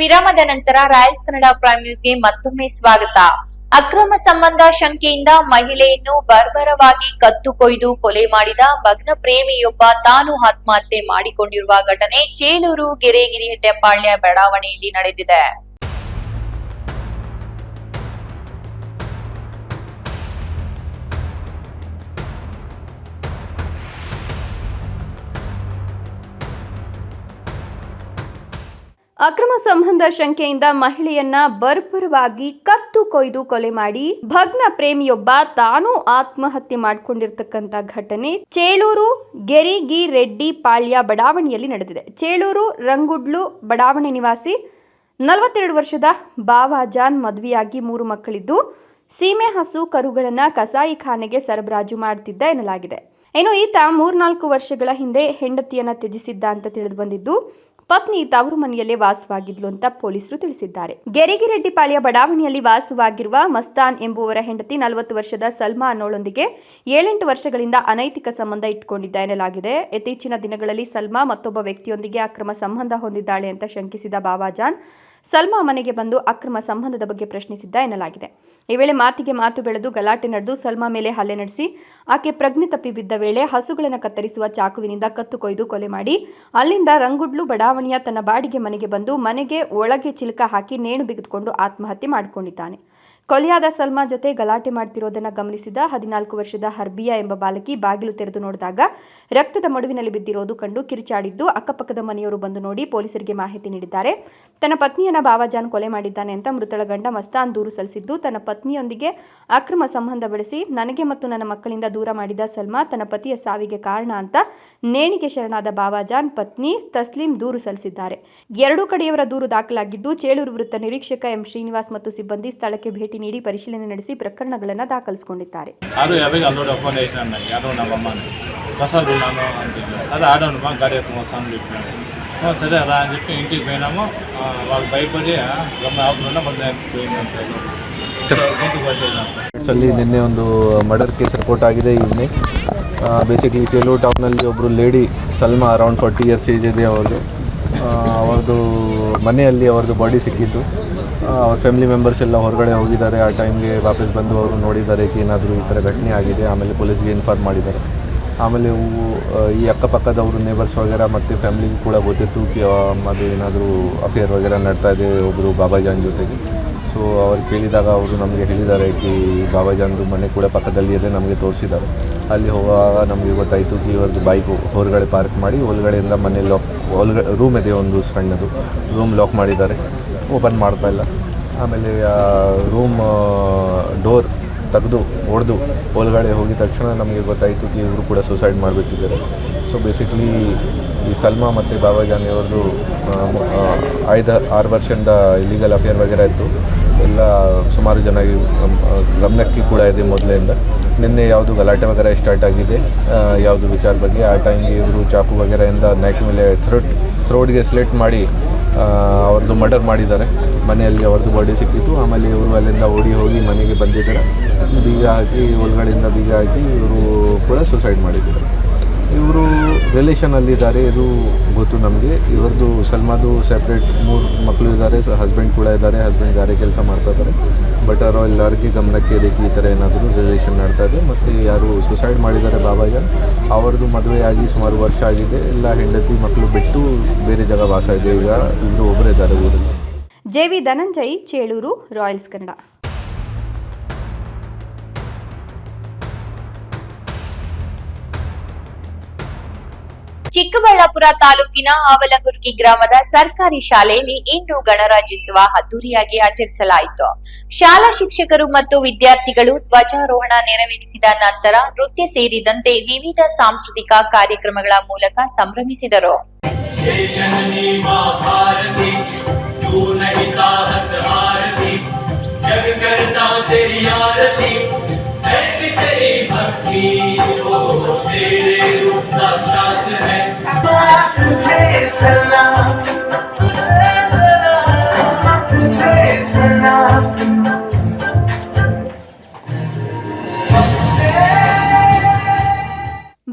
ವಿರಾಮದ ನಂತರ ರಾಯಲ್ಸ್ ಕನ್ನಡ ಪ್ರೈಮ್ ನ್ಯೂಸ್ಗೆ ಮತ್ತೊಮ್ಮೆ ಸ್ವಾಗತ. ಅಕ್ರಮ ಸಂಬಂಧ ಶಂಕೆಯಿಂದ ಮಹಿಳೆಯನ್ನು ಬರ್ಬರವಾಗಿ ಕತ್ತು ಕೊಯ್ದು ಕೊಲೆ ಮಾಡಿದ ಭಗ್ನ ಪ್ರೇಮಿಯೊಬ್ಬ ತಾನು ಆತ್ಮಹತ್ಯೆ ಮಾಡಿಕೊಂಡಿರುವ ಘಟನೆ ಚೇಳೂರು ಗೆರೆಗಿರಿಹೆಟ್ಟೆಪಾಳ್ಯ ಬಡಾವಣೆಯಲ್ಲಿ ನಡೆದಿದೆ. ಅಕ್ರಮ ಸಂಬಂಧ ಶಂಕೆಯಿಂದ ಮಹಿಳೆಯನ್ನ ಬರ್ಬರವಾಗಿ ಕತ್ತು ಕೊಯ್ದು ಕೊಲೆ ಮಾಡಿ ಭಗ್ನ ಪ್ರೇಮಿಯೊಬ್ಬ ತಾನೂ ಆತ್ಮಹತ್ಯೆ ಮಾಡಿಕೊಂಡಿರ್ತಕ್ಕಂಥ ಘಟನೆ ಚೇಳೂರು ಗೆರೆಗಿರೆಡ್ಡಿಪಾಳ್ಯ ಬಡಾವಣೆಯಲ್ಲಿ ನಡೆದಿದೆ. ಚೇಳೂರು ರಂಗುಡ್ಲು ಬಡಾವಣೆ ನಿವಾಸಿ 42 ವರ್ಷದ ಬಾವಾಜಾನ್ ಮದುವೆಯಾಗಿ 3 ಮಕ್ಕಳಿದ್ದು ಸೀಮೆ ಹಸು ಕರುಗಳನ್ನ ಕಸಾಯಿಖಾನೆಗೆ ಸರಬರಾಜು ಮಾಡುತ್ತಿದ್ದ ಎನ್ನಲಾಗಿದೆ. ಇನ್ನು ಈತ 3-4 ವರ್ಷಗಳ ಹಿಂದೆ ಹೆಂಡತಿಯನ್ನ ತ್ಯಜಿಸಿದ್ದ ಅಂತ ತಿಳಿದು ಬಂದಿದ್ದು ಪತ್ನಿ ತವರು ಮನೆಯಲ್ಲೇ ವಾಸವಾಗಿದ್ಲು ಅಂತ ಪೊಲೀಸರು ತಿಳಿಸಿದ್ದಾರೆ. ಗೆರೆಗಿರೆಡ್ಡಿಪಾಳ್ಯ ಬಡಾವಣೆಯಲ್ಲಿ ವಾಸವಾಗಿರುವ ಮಸ್ತಾನ್ ಎಂಬುವರ ಹೆಂಡತಿ 40 ವರ್ಷದ ಸಲ್ಮಾ ಅನ್ನೋಳೊಂದಿಗೆ 7-8 ವರ್ಷಗಳಿಂದ ಅನೈತಿಕ ಸಂಬಂಧ ಇಟ್ಟುಕೊಂಡಿದ್ದ ಎನ್ನಲಾಗಿದೆ. ಇತ್ತೀಚಿನ ದಿನಗಳಲ್ಲಿ ಸಲ್ಮಾ ಮತ್ತೊಬ್ಬ ವ್ಯಕ್ತಿಯೊಂದಿಗೆ ಅಕ್ರಮ ಸಂಬಂಧ ಹೊಂದಿದ್ದಾಳೆ ಅಂತ ಶಂಕಿಸಿದ ಬಾವಾಜಾನ್ ಸಲ್ಮಾ ಮನೆಗೆ ಬಂದು ಅಕ್ರಮ ಸಂಬಂಧದ ಬಗ್ಗೆ ಪ್ರಶ್ನಿಸಿದ್ದ ಎನ್ನಲಾಗಿದೆ. ಈ ವೇಳೆ ಮಾತಿಗೆ ಮಾತು ಬೆಳೆದು ಗಲಾಟೆ ನಡೆದು ಸಲ್ಮಾ ಮೇಲೆ ಹಲ್ಲೆ ನಡೆಸಿ ಆಕೆ ಪ್ರಜ್ಞೆ ತಪ್ಪಿ ಬಿದ್ದ ವೇಳೆ ಹಸುಗಳನ್ನು ಕತ್ತರಿಸುವ ಚಾಕುವಿನಿಂದ ಕತ್ತು ಕೊಯ್ದು ಕೊಲೆ ಮಾಡಿ ಅಲ್ಲಿಂದ ರಂಗುಡ್ಲು ಬಡಾವಣೆಯ ತನ್ನ ಬಾಡಿಗೆ ಮನೆಗೆ ಬಂದು ಮನೆಗೆ ಒಳಗೆ ಚಿಲಕ ಹಾಕಿ ನೇಣು ಬಿಗಿದುಕೊಂಡು ಆತ್ಮಹತ್ಯೆ ಮಾಡಿಕೊಂಡಿದ್ದಾನೆ. ಕೊಲೆಯಾದ ಸಲ್ಮಾ ಜೊತೆ ಗಲಾಟೆ ಮಾಡ್ತಿರೋದನ್ನ ಗಮನಿಸಿದ 14 ವರ್ಷದ ಹರ್ಬಿಯಾ ಎಂಬ ಬಾಲಕಿ ಬಾಗಿಲು ತೆರೆದು ನೋಡಿದಾಗ ರಕ್ತದ ಮಡುವಿನಲ್ಲಿ ಬಿದ್ದಿರೋದು ಕಂಡು ಕಿರುಚಾಡಿದ್ದು ಅಕ್ಕಪಕ್ಕದ ಮನೆಯವರು ಬಂದು ನೋಡಿ ಪೊಲೀಸರಿಗೆ ಮಾಹಿತಿ ನೀಡಿದ್ದಾರೆ. ತನ್ನ ಪತ್ನಿಯನ್ನ ಬಾವಾಜಾನ್ ಕೊಲೆ ಮಾಡಿದ್ದಾನೆ ಅಂತ ಮೃತಳ ಗಂಡ ಮಸ್ತಾನ್ ದೂರು ಸಲ್ಲಿಸಿದ್ದು ತನ್ನ ಪತ್ನಿಯೊಂದಿಗೆ ಅಕ್ರಮ ಸಂಬಂಧ ಬೆಳೆಸಿ ನನಗೆ ಮತ್ತು ನನ್ನ ಮಕ್ಕಳಿಂದ ದೂರ ಮಾಡಿದ ಸಲ್ಮಾ ತನ್ನ ಪತಿಯ ಸಾವಿಗೆ ಕಾರಣ ಅಂತ ನೇಣಿಗೆ ಶರಣಾದ ಬಾವಾಜಾನ್ ಪತ್ನಿ ತಸ್ಲೀಂ ದೂರು ಸಲ್ಲಿಸಿದ್ದಾರೆ. ಎರಡೂ ಕಡೆಯವರ ದೂರು ದಾಖಲಾಗಿದ್ದು ಚೇಳೂರು ವೃತ್ತ ನಿರೀಕ್ಷಕ ಎಂ ಶ್ರೀನಿವಾಸ್ ಮತ್ತು ಸಿಬ್ಬಂದಿ ಸ್ಥಳಕ್ಕೆ ಭೇಟಿ ನೀಡಿ ಪರಿಶೀಲನೆ ನಡೆಸಿ ಪ್ರಕರಣಗಳನ್ನು ದಾಖಲಿಸಿಕೊಂಡಿದ್ದಾರೆ. ಅದು ಯಾವಾಗ ಅಲ್ಲೋಡ ಫೋನ್ ಐತೆ ಅಣ್ಣ ಯಾರೋ ನಮ್ಮ ಅಮ್ಮನ ಬಸ್ಸಲ್ಲಿ ನಾನು ಅಂತಿದ್ದೆ సరే ఆడమ్మా గాడి మోసాను చెప్పినాను సరే రా అని చెప్పి ఇంటికి పోయినాము. వాళ్ళు భయపడి ನಮ್ಮ ಅವ್ರನ್ನ ಬಂದು పోయిందంటే ಅಲ್ಲಿ ನಿನ್ನೆ ಒಂದು ಮರ್ಡರ್ ಕೇಸ್ ರಿಪೋರ್ಟ್ ಆಗಿದೆ. ಈವ್ನಿಂಗ್ ಬೇಸಿಕಲಿ ಚೇಳೂರು ಟೌನಲ್ಲಿ ಒಬ್ಬರು lady Salma around 40 years age ಇದೆ. ಅವ್ರದ್ದು ಮನೆಯಲ್ಲಿ ಅವ್ರದ್ದು ಬಾಡಿ ಸಿಕ್ಕಿತ್ತು. ಅವ್ರ ಫ್ಯಾಮಿಲಿ ಮೆಂಬರ್ಸ್ ಎಲ್ಲ ಹೊರಗಡೆ ಹೋಗಿದ್ದಾರೆ. ಆ ಟೈಮ್ಗೆ ವಾಪಸ್ ಬಂದು ಅವರು ನೋಡಿದ್ದಾರೆ ಏನಾದರೂ ಈ ಥರ ಘಟನೆ ಆಗಿದೆ. ಆಮೇಲೆ ಪೊಲೀಸ್ಗೆ ಇನ್ಫಾರ್ಮ್ ಮಾಡಿದ್ದಾರೆ. ಆಮೇಲೆ ಈ ಅಕ್ಕಪಕ್ಕದವರು ನೇಬರ್ಸ್ ವಗೇರ ಮತ್ತು ಫ್ಯಾಮಿಲಿಗೂ ಕೂಡ ಗೊತ್ತಿತ್ತು ಅದು ಏನಾದರೂ ಅಫೇರ್ ವಗೇರ ನಡ್ತಾ ಇದೆ ಒಬ್ಬರು ಬಾಬಾಜಾನ್ ಜೊತೆಗೆ. ಸೊ ಅವ್ರು ಕೇಳಿದಾಗ ಅವರು ನಮಗೆ ಹೇಳಿದ್ದಾರೆ ಬಾಬಾಜಾನ್ದು ಮನೆ ಕೂಡ ಪಕ್ಕದಲ್ಲಿ ಇದೆ, ನಮಗೆ ತೋರಿಸಿದ್ದಾರೆ. ಅಲ್ಲಿ ಹೋಗುವಾಗ ನಮಗೆ ಗೊತ್ತಾಯಿತು ಇವ್ರದ್ದು ಬೈಕು ಹೊರಗಡೆ ಪಾರ್ಕ್ ಮಾಡಿ ಒಳಗಡೆಯಿಂದ ಮನೆ ರೂಮ್ ಇದೆ, ಒಂದು ಸಣ್ಣದು ರೂಮ್ ಲಾಕ್ ಮಾಡಿದ್ದಾರೆ, ಓಪನ್ ಮಾಡ್ತಾಯಿಲ್ಲ. ಆಮೇಲೆ ರೂಮ್ ಡೋರ್ ತೆಗೆದು ಹೊಡೆದು ಒಳಗಡೆ ಹೋಗಿದ ತಕ್ಷಣ ನಮಗೆ ಗೊತ್ತಾಯಿತು ಇವರು ಕೂಡ ಸೂಸೈಡ್ ಮಾಡಿಬಿಟ್ಟಿದ್ದಾರೆ. ಸೊ ಬೇಸಿಕ್ಲಿ ಈ ಸಲ್ಮಾ ಮತ್ತು ಬಾಬಾಜಾನ್ ಅವ್ರದ್ದು 5-6 ವರ್ಷದಿಂದ ಇಲೀಗಲ್ ಅಫೇರ್ ವಗೇರ ಇತ್ತು. ಎಲ್ಲ ಸುಮಾರು ಜನ ಗಮನಕ್ಕೆ ಕೂಡ ಇದೆ ಮೊದಲಿಂದ. ನಿನ್ನೆ ಯಾವುದು ಗಲಾಟೆ ವಗೇರ ಸ್ಟಾರ್ಟ್ ಆಗಿದೆ ಯಾವುದು ವಿಚಾರ ಬಗ್ಗೆ. ಆ ಟೈಮ್ಗೆ ಇವರು ಚಾಕು ವಗೇರೆಯಿಂದ ನೆಕ್ ಮೇಲೆ ಥ್ರೋಟ್ಗೆ ಸ್ಲೇಟ್ ಮಾಡಿ ಅವ್ರದ್ದು ಮರ್ಡರ್ ಮಾಡಿದ್ದಾರೆ. ಮನೆಯಲ್ಲಿ ಅವ್ರದ್ದು ಬಾಡಿ ಸಿಕ್ಕಿತ್ತು. ಆಮೇಲೆ ಇವರು ಅಲ್ಲಿಂದ ಓಡಿ ಹೋಗಿ ಮನೆಗೆ ಬಂದಿದ್ದಾರೆ. ಬೀಗ ಹಾಕಿ ಒಳಗಡೆಯಿಂದ ಬೀಗ ಹಾಕಿ ಇವರು ಕೂಡ ಸೂಸೈಡ್ ಮಾಡಿದ್ದಾರೆ. ಇವರು ರಿಲೇಷನಲ್ಲಿದ್ದಾರೆ, ಇದು ಗೊತ್ತು ನಮಗೆ. ಇವ್ರದ್ದು ಸಲ್ಮಾದು ಸೆಪ್ರೇಟ್ 3 ಮಕ್ಕಳು ಇದ್ದಾರೆ, ಹಸ್ಬೆಂಡ್ ಕೂಡ ಇದ್ದಾರೆ. ಹಸ್ಬೆಂಡ್ ಗಾರೆ ಕೆಲಸ ಮಾಡ್ತಾ ಇದ್ದಾರೆ. ಬಟ್ ಅವರು ಎಲ್ಲರಿಗೆ ಗಮನಕ್ಕೆ ಇದಕ್ಕೆ ಈ ಥರ ಏನಾದರೂ ರಿಲೇಷನ್ ನಡ್ತಾ ಇದೆ. ಮತ್ತು ಯಾರು ಸೂಸೈಡ್ ಮಾಡಿದ್ದಾರೆ ಬಾಬಾಜಾನ್, ಅವ್ರದ್ದು ಮದುವೆ ಆಗಿ ಸುಮಾರು ವರ್ಷ ಆಗಿದೆ. ಎಲ್ಲ ಹೆಂಡತಿ ಮಕ್ಕಳು ಬಿಟ್ಟು ಬೇರೆ ಜಾಗ ವಾಸ ಇದೆ. ಈಗ ಇವರು ಒಬ್ಬರಿದ್ದಾರೆ ಊರಲ್ಲಿ. JV Dhananjay, Cheluru, royals Kannada. ಚಿಕ್ಕಬಳ್ಳಾಪುರ ತಾಲೂಕಿನ ಆವಲಗುರ್ಗಿ ಗ್ರಾಮದ ಸರ್ಕಾರಿ ಶಾಲೆಯಲ್ಲಿ ಇಂದು ಗಣರಾಜ್ಯೋತ್ಸವ ಅದ್ದೂರಿಯಾಗಿ ಆಚರಿಸಲಾಯಿತು. ಶಾಲಾ ಶಿಕ್ಷಕರು ಮತ್ತು ವಿದ್ಯಾರ್ಥಿಗಳು ಧ್ವಜಾರೋಹಣ ನೆರವೇರಿಸಿದ ನಂತರ ನೃತ್ಯ ಸೇರಿದಂತೆ ವಿವಿಧ ಸಾಂಸ್ಕೃತಿಕ ಕಾರ್ಯಕ್ರಮಗಳ ಮೂಲಕ ಸಂಭ್ರಮಿಸಿದರು.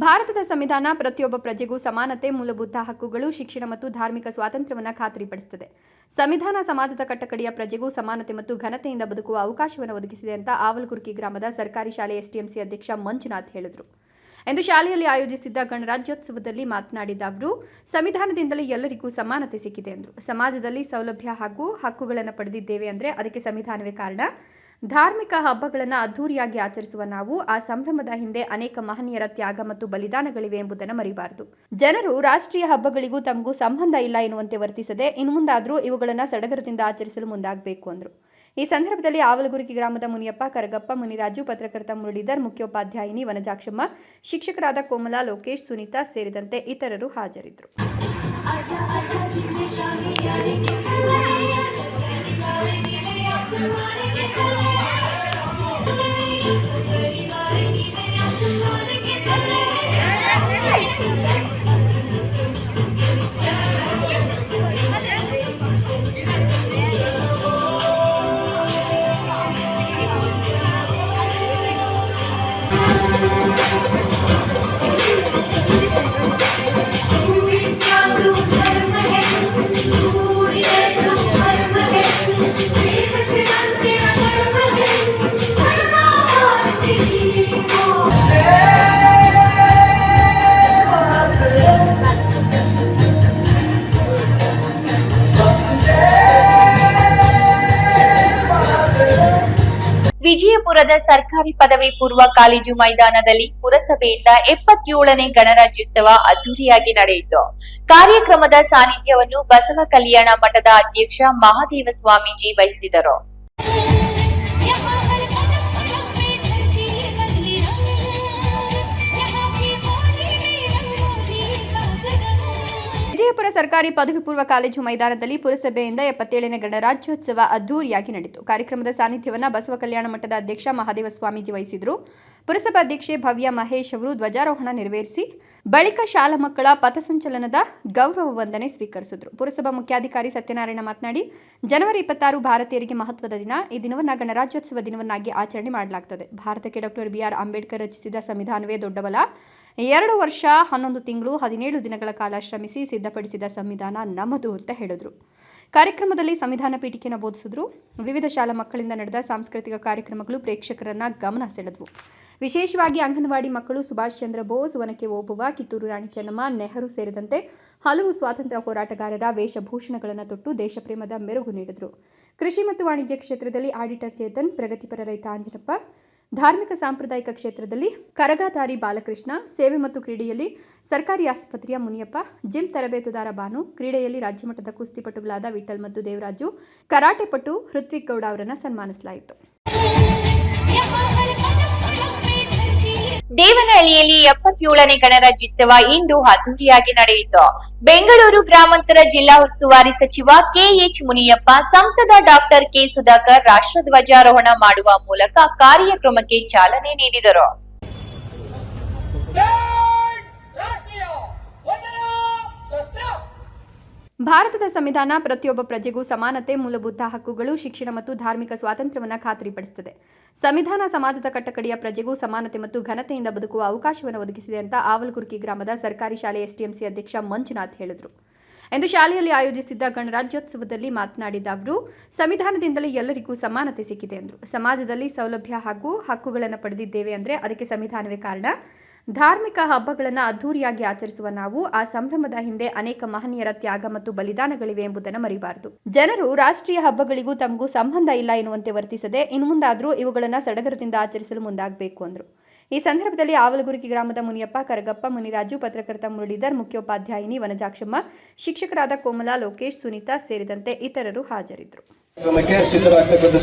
ಭಾರತದ ಸಂವಿಧಾನ ಪ್ರತಿಯೊಬ್ಬ ಪ್ರಜೆಗೂ ಸಮಾನತೆ, ಮೂಲಭೂತ ಹಕ್ಕುಗಳು, ಶಿಕ್ಷಣ ಮತ್ತು ಧಾರ್ಮಿಕ ಸ್ವಾತಂತ್ರ್ಯವನ್ನು ಖಾತ್ರಿಪಡಿಸುತ್ತದೆ. ಸಂವಿಧಾನ ಸಮಾಜದ ಕಟ್ಟಕಡೆಯ ಪ್ರಜೆಗೂ ಸಮಾನತೆ ಮತ್ತು ಘನತೆಯಿಂದ ಬದುಕುವ ಅವಕಾಶವನ್ನು ಒದಗಿಸಿದೆ ಅಂತ ಆವಲಗುರ್ಗಿ ಗ್ರಾಮದ ಸರ್ಕಾರಿ ಶಾಲೆ ಎಸ್ಟಿಎಂಸಿ ಅಧ್ಯಕ್ಷ ಮಂಜುನಾಥ್ ಹೇಳಿದರು. ಎಂದು ಶಾಲೆಯಲ್ಲಿ ಆಯೋಜಿಸಿದ್ದ ಗಣರಾಜ್ಯೋತ್ಸವದಲ್ಲಿ ಮಾತನಾಡಿದ ಅವರು, ಸಂವಿಧಾನದಿಂದಲೇ ಎಲ್ಲರಿಗೂ ಸಮಾನತೆ ಸಿಕ್ಕಿದೆ ಎಂದರು. ಸಮಾಜದಲ್ಲಿ ಸೌಲಭ್ಯ ಹಾಗೂ ಹಕ್ಕುಗಳನ್ನು ಪಡೆದಿದ್ದೇವೆ ಅಂದರೆ ಅದಕ್ಕೆ ಸಂವಿಧಾನವೇ ಕಾರಣ. ಧಾರ್ಮಿಕ ಹಬ್ಬಗಳನ್ನು ಅದ್ದೂರಿಯಾಗಿ ಆಚರಿಸುವ ನಾವು ಆ ಸಂಭ್ರಮದ ಹಿಂದೆ ಅನೇಕ ಮಹನೀಯರ ತ್ಯಾಗ ಮತ್ತು ಬಲಿದಾನಗಳಿವೆ ಎಂಬುದನ್ನು ಮರೆಯಬಾರದು. ಜನರು ರಾಷ್ಟ್ರೀಯ ಹಬ್ಬಗಳಿಗೂ ತಮಗೂ ಸಂಬಂಧ ಇಲ್ಲ ಎನ್ನುವಂತೆ ವರ್ತಿಸದೆ ಇನ್ನು ಮುಂದಾದರೂ ಇವುಗಳನ್ನು ಸಡಗರದಿಂದ ಆಚರಿಸಲು ಮುಂದಾಗಬೇಕು ಎಂದರು. ಈ ಸಂದರ್ಭದಲ್ಲಿ ಆವಲಗುರ್ಗಿ ಗ್ರಾಮದ ಮುನಿಯಪ್ಪ, ಕರಗಪ್ಪ, ಮುನಿರಾಜು, ಪತ್ರಕರ್ತ ಮುರಳೀಧರ್, ಮುಖ್ಯೋಪಾಧ್ಯಾಯಿನಿ ವನಜಾಕ್ಷಮ್ಮ, ಶಿಕ್ಷಕರಾದ ಕೋಮಲ, ಲೋಕೇಶ್, ಸುನೀತಾ ಸೇರಿದಂತೆ ಇತರರು ಹಾಜರಿದ್ದರು. ವಿಜಯಪುರದ ಸರ್ಕಾರಿ ಪದವಿ ಪೂರ್ವ ಕಾಲೇಜು ಮೈದಾನದಲ್ಲಿ ಪುರಸಭೆಯಿಂದ 77ನೇ ಗಣರಾಜ್ಯೋತ್ಸವ ಅದ್ದೂರಿಯಾಗಿ ನಡೆಯಿತು. ಕಾರ್ಯಕ್ರಮದ ಸಾನ್ನಿಧ್ಯವನ್ನು ಬಸವ ಕಲ್ಯಾಣ ಮಠದ ಅಧ್ಯಕ್ಷ ಮಹಾದೇವ ಸ್ವಾಮೀಜಿ ವಹಿಸಿದರು. ವಿಜಯಪುರ ಸರ್ಕಾರಿ ಪದವಿ ಪೂರ್ವ ಕಾಲೇಜು ಮೈದಾನದಲ್ಲಿ ಪುರಸಭೆಯಿಂದ 77ನೇ ಗಣರಾಜ್ಯೋತ್ಸವ ಅದ್ದೂರಿಯಾಗಿ ನಡೆಯಿತು. ಕಾರ್ಯಕ್ರಮದ ಸಾನ್ನಿಧ್ಯವನ್ನು ಬಸವ ಕಲ್ಯಾಣ ಮಠದ ಅಧ್ಯಕ್ಷ ಮಹಾದೇವ ಸ್ವಾಮೀಜಿ ವಹಿಸಿದರು. ಪುರಸಭಾ ಅಧ್ಯಕ್ಷೆ ಭವ್ಯ ಮಹೇಶ್ ಅವರು ಧ್ವಜಾರೋಹಣ ನೆರವೇರಿಸಿ ಬಳಿಕ ಶಾಲಾ ಮಕ್ಕಳ ಪಥಸಂಚಲನದ ಗೌರವ ವಂದನೆ ಸ್ವೀಕರಿಸಿದರು. ಪುರಸಭಾ ಮುಖ್ಯಾಧಿಕಾರಿ ಸತ್ಯನಾರಾಯಣ ಮಾತನಾಡಿ, ಜನವರಿ 26 ಭಾರತೀಯರಿಗೆ ಮಹತ್ವದ ದಿನ. ಈ ದಿನವನ್ನು ಗಣರಾಜ್ಯೋತ್ಸವ ದಿನವನ್ನಾಗಿ ಆಚರಣೆ ಮಾಡಲಾಗುತ್ತದೆ. ಭಾರತಕ್ಕೆ ಡಾಕ್ಟರ್ BR ಅಂಬೇಡ್ಕರ್ ರಚಿಸಿದ ಸಂವಿಧಾನವೇ ದೊಡ್ಡ ಬಲ. 2 ವರ್ಷ 11 ತಿಂಗಳು 17 ದಿನಗಳ ಕಾಲ ಶ್ರಮಿಸಿ ಸಿದ್ಧಪಡಿಸಿದ ಸಂವಿಧಾನ ನಮ್ಮದು ಅಂತ ಹೇಳಿದರು. ಕಾರ್ಯಕ್ರಮದಲ್ಲಿ ಸಂವಿಧಾನ ಪೀಠಿಕೆಯನ್ನು ಬೋಧಿಸಿದ್ರು. ವಿವಿಧ ಶಾಲಾ ಮಕ್ಕಳಿಂದ ನಡೆದ ಸಾಂಸ್ಕೃತಿಕ ಕಾರ್ಯಕ್ರಮಗಳು ಪ್ರೇಕ್ಷಕರನ್ನ ಗಮನ ಸೆಳೆದವು. ವಿಶೇಷವಾಗಿ ಅಂಗನವಾಡಿ ಮಕ್ಕಳು ಸುಭಾಷ್ ಚಂದ್ರ ಬೋಸ್, ಒನಕೆ ಓಬವ್ವ, ಕಿತ್ತೂರು ರಾಣಿ ಚೆನ್ನಮ್ಮ, ನೆಹರು ಸೇರಿದಂತೆ ಹಲವು ಸ್ವಾತಂತ್ರ್ಯ ಹೋರಾಟಗಾರರ ವೇಷಭೂಷಣಗಳನ್ನು ತೊಟ್ಟು ದೇಶಪ್ರೇಮದ ಮೆರುಗು ನೀಡಿದರು. ಕೃಷಿ ಮತ್ತು ವಾಣಿಜ್ಯ ಕ್ಷೇತ್ರದಲ್ಲಿ ಆಡಿಟರ್ ಚೇತನ್, ಪ್ರಗತಿಪರ ರೈತ ಆಂಜನಪ್ಪ, ಧಾರ್ಮಿಕ ಸಾಂಪ್ರದಾಯಿಕ ಕ್ಷೇತ್ರದಲ್ಲಿ ಕರಗಾತಾರಿ ಬಾಲಕೃಷ್ಣ, ಸೇವೆ ಮತ್ತು ಕ್ರೀಡೆಯಲ್ಲಿ ಸರ್ಕಾರಿ ಆಸ್ಪತ್ರೆಯ ಮುನಿಯಪ್ಪ, ಜಿಮ್ ತರಬೇತುದಾರ ಬಾನು, ಕ್ರೀಡೆಯಲ್ಲಿ ರಾಜ್ಯಮಟ್ಟದ ಕುಸ್ತಿಪಟುಗಳಾದ ವಿಠಲ್ ಮತ್ತು ದೇವರಾಜು, ಕರಾಟೆ ಪಟು ಹೃತ್ವಿಕ್ ಗೌಡ ಅವರನ್ನು ಸನ್ಮಾನಿಸಲಾಯಿತು. ದೇವನಹಳ್ಳಿಯಲ್ಲಿ 77ನೇ ಗಣರಾಜ್ಯೋತ್ಸವ ಇಂದು ಅದ್ದೂರಿಯಾಗಿ ನಡೆಯಿತು. ಬೆಂಗಳೂರು ಗ್ರಾಮಾಂತರ ಜಿಲ್ಲಾ ಉಸ್ತುವಾರಿ ಸಚಿವ ಕೆಎಚ್ ಮುನಿಯಪ್ಪ, ಸಂಸದ ಡಾಕ್ಟರ್ ಕೆ ಸುಧಾಕರ್ ರಾಷ್ಟ್ರಧ್ವಜಾರೋಹಣ ಮಾಡುವ ಮೂಲಕ ಕಾರ್ಯಕ್ರಮಕ್ಕೆ ಚಾಲನೆ ನೀಡಿದರು. ಭಾರತದ ಸಂವಿಧಾನ ಪ್ರತಿಯೊಬ್ಬ ಪ್ರಜೆಗೂ ಸಮಾನತೆ, ಮೂಲಭೂತ ಹಕ್ಕುಗಳು, ಶಿಕ್ಷಣ ಮತ್ತು ಧಾರ್ಮಿಕ ಸ್ವಾತಂತ್ರ್ಯವನ್ನು ಖಾತ್ರಿಪಡಿಸುತ್ತದೆ. ಸಂವಿಧಾನ ಸಮಾಜದ ಕಟ್ಟಕಡೆಯ ಪ್ರಜೆಗೂ ಸಮಾನತೆ ಮತ್ತು ಘನತೆಯಿಂದ ಬದುಕುವ ಅವಕಾಶವನ್ನು ಒದಗಿಸಿದೆ ಅಂತ ಆವಲಗುರ್ಕಿ ಗ್ರಾಮದ ಸರ್ಕಾರಿ ಶಾಲೆ ಎಸ್ಟಿಎಂಸಿ ಅಧ್ಯಕ್ಷ ಮಂಜುನಾಥ್ ಹೇಳಿದರು. ಎಂದು ಶಾಲೆಯಲ್ಲಿ ಆಯೋಜಿಸಿದ್ದ ಗಣರಾಜ್ಯೋತ್ಸವದಲ್ಲಿ ಮಾತನಾಡಿದ ಅವರು, ಸಂವಿಧಾನದಿಂದಲೇ ಎಲ್ಲರಿಗೂ ಸಮಾನತೆ ಸಿಕ್ಕಿದೆ ಎಂದರು. ಸಮಾಜದಲ್ಲಿ ಸೌಲಭ್ಯ ಹಾಗೂ ಹಕ್ಕುಗಳನ್ನು ಪಡೆದಿದ್ದೇವೆ ಅಂದರೆ ಅದಕ್ಕೆ ಸಂವಿಧಾನವೇ ಕಾರಣ. ಧಾರ್ಮಿಕ ಹಬ್ಬಗಳನ್ನು ಅದ್ದೂರಿಯಾಗಿ ಆಚರಿಸುವ ನಾವು ಆ ಸಂಭ್ರಮದ ಹಿಂದೆ ಅನೇಕ ಮಹನೀಯರ ತ್ಯಾಗ ಮತ್ತು ಬಲಿದಾನಗಳಿವೆ ಎಂಬುದನ್ನು ಮರೆಯಬಾರದು. ಜನರು ರಾಷ್ಟ್ರೀಯ ಹಬ್ಬಗಳಿಗೂ ತಮಗೂ ಸಂಬಂಧ ಇಲ್ಲ ಎನ್ನುವಂತೆ ವರ್ತಿಸದೆ ಇನ್ನು ಮುಂದಾದರೂ ಇವುಗಳನ್ನು ಸಡಗರದಿಂದ ಆಚರಿಸಲು ಮುಂದಾಗಬೇಕು ಎಂದರು. ಈ ಸಂದರ್ಭದಲ್ಲಿ ಆವಲಗುರ್ಕಿ ಗ್ರಾಮದ ಮುನಿಯಪ್ಪ, ಕರಗಪ್ಪ, ಮುನಿರಾಜು, ಪತ್ರಕರ್ತ ಮುರಳೀಧರ್, ಮುಖ್ಯೋಪಾಧ್ಯಾಯಿನಿ ವನಜಾಕ್ಷಮ್ಮ, ಶಿಕ್ಷಕರಾದ ಕೋಮಲ, ಲೋಕೇಶ್, ಸುನೀತಾ ಸೇರಿದಂತೆ ಇತರರು ಹಾಜರಿದ್ದರು.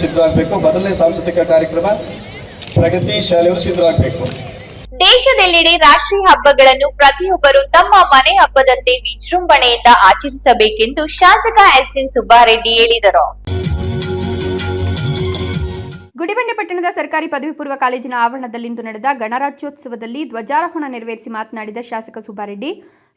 ಸಿದ್ಧರಾಗಬೇಕು. ಮೊದಲನೇ ಸಾಂಸ್ಕೃತಿಕ ಕಾರ್ಯಕ್ರಮ ಪ್ರಗತಿ ಶಾಲೆಯವರು ಸಿದ್ಧರಾಗಬೇಕು. ದೇಶದೆಲ್ಲೆಡೆ ರಾಷ್ಟ್ರೀಯ ಹಬ್ಬಗಳನ್ನು ಪ್ರತಿಯೊಬ್ಬರು ತಮ್ಮ ಮನೆ ಹಬ್ಬದಂತೆ ವಿಜೃಂಭಣೆಯಿಂದ ಆಚರಿಸಬೇಕೆಂದು ಶಾಸಕ ಎಸ್ಎನ್ ಸುಬ್ಬಾರೆಡ್ಡಿ ಹೇಳಿದರು. ಗುಡಿಬಂಡೆ ಪಟ್ಟಣದ ಸರ್ಕಾರಿ ಪದವಿ ಪೂರ್ವ ಕಾಲೇಜಿನ ಆವರಣದಲ್ಲಿಂದು ನಡೆದ ಗಣರಾಜ್ಯೋತ್ಸವದಲ್ಲಿ ಧ್ವಜಾರೋಹಣ ನೆರವೇರಿಸಿ ಮಾತನಾಡಿದ ಶಾಸಕ ಸುಬ್ಬಾರೆಡ್ಡಿ,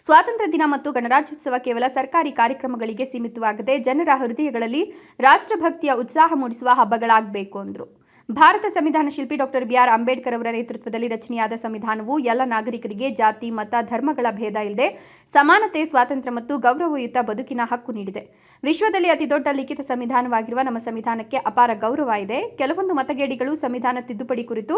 ಸ್ವಾತಂತ್ರ್ಯ ದಿನ ಮತ್ತು ಗಣರಾಜ್ಯೋತ್ಸವ ಕೇವಲ ಸರ್ಕಾರಿ ಕಾರ್ಯಕ್ರಮಗಳಿಗೆ ಸೀಮಿತವಾಗದೆ ಜನರ ಹೃದಯಗಳಲ್ಲಿ ರಾಷ್ಟ್ರಭಕ್ತಿಯ ಉತ್ಸಾಹ ಮೂಡಿಸುವ ಹಬ್ಬಗಳಾಗಬೇಕು ಎಂದರು. ಭಾರತ ಸಂವಿಧಾನ ಶಿಲ್ಪಿ ಡಾಕ್ಟರ್ ಬಿಆರ್ ಅಂಬೇಡ್ಕರ್ ಅವರ ನೇತೃತ್ವದಲ್ಲಿ ರಚನೆಯಾದ ಸಂವಿಧಾನವು ಎಲ್ಲ ನಾಗರಿಕರಿಗೆ ಜಾತಿ, ಮತ, ಧರ್ಮಗಳ ಭೇದ ಇಲ್ಲದೆ ಸಮಾನತೆ, ಸ್ವಾತಂತ್ರ್ಯ ಮತ್ತು ಗೌರವಯುತ ಬದುಕಿನ ಹಕ್ಕು ನೀಡಿದೆ. ವಿಶ್ವದಲ್ಲಿ ಅತಿದೊಡ್ಡ ಲಿಖಿತ ಸಂವಿಧಾನವಾಗಿರುವ ನಮ್ಮ ಸಂವಿಧಾನಕ್ಕೆ ಅಪಾರ ಗೌರವ ಇದೆ. ಕೆಲವೊಂದು ಮತಗೇಡಿಗಳು ಸಂವಿಧಾನ ತಿದ್ದುಪಡಿ ಕುರಿತು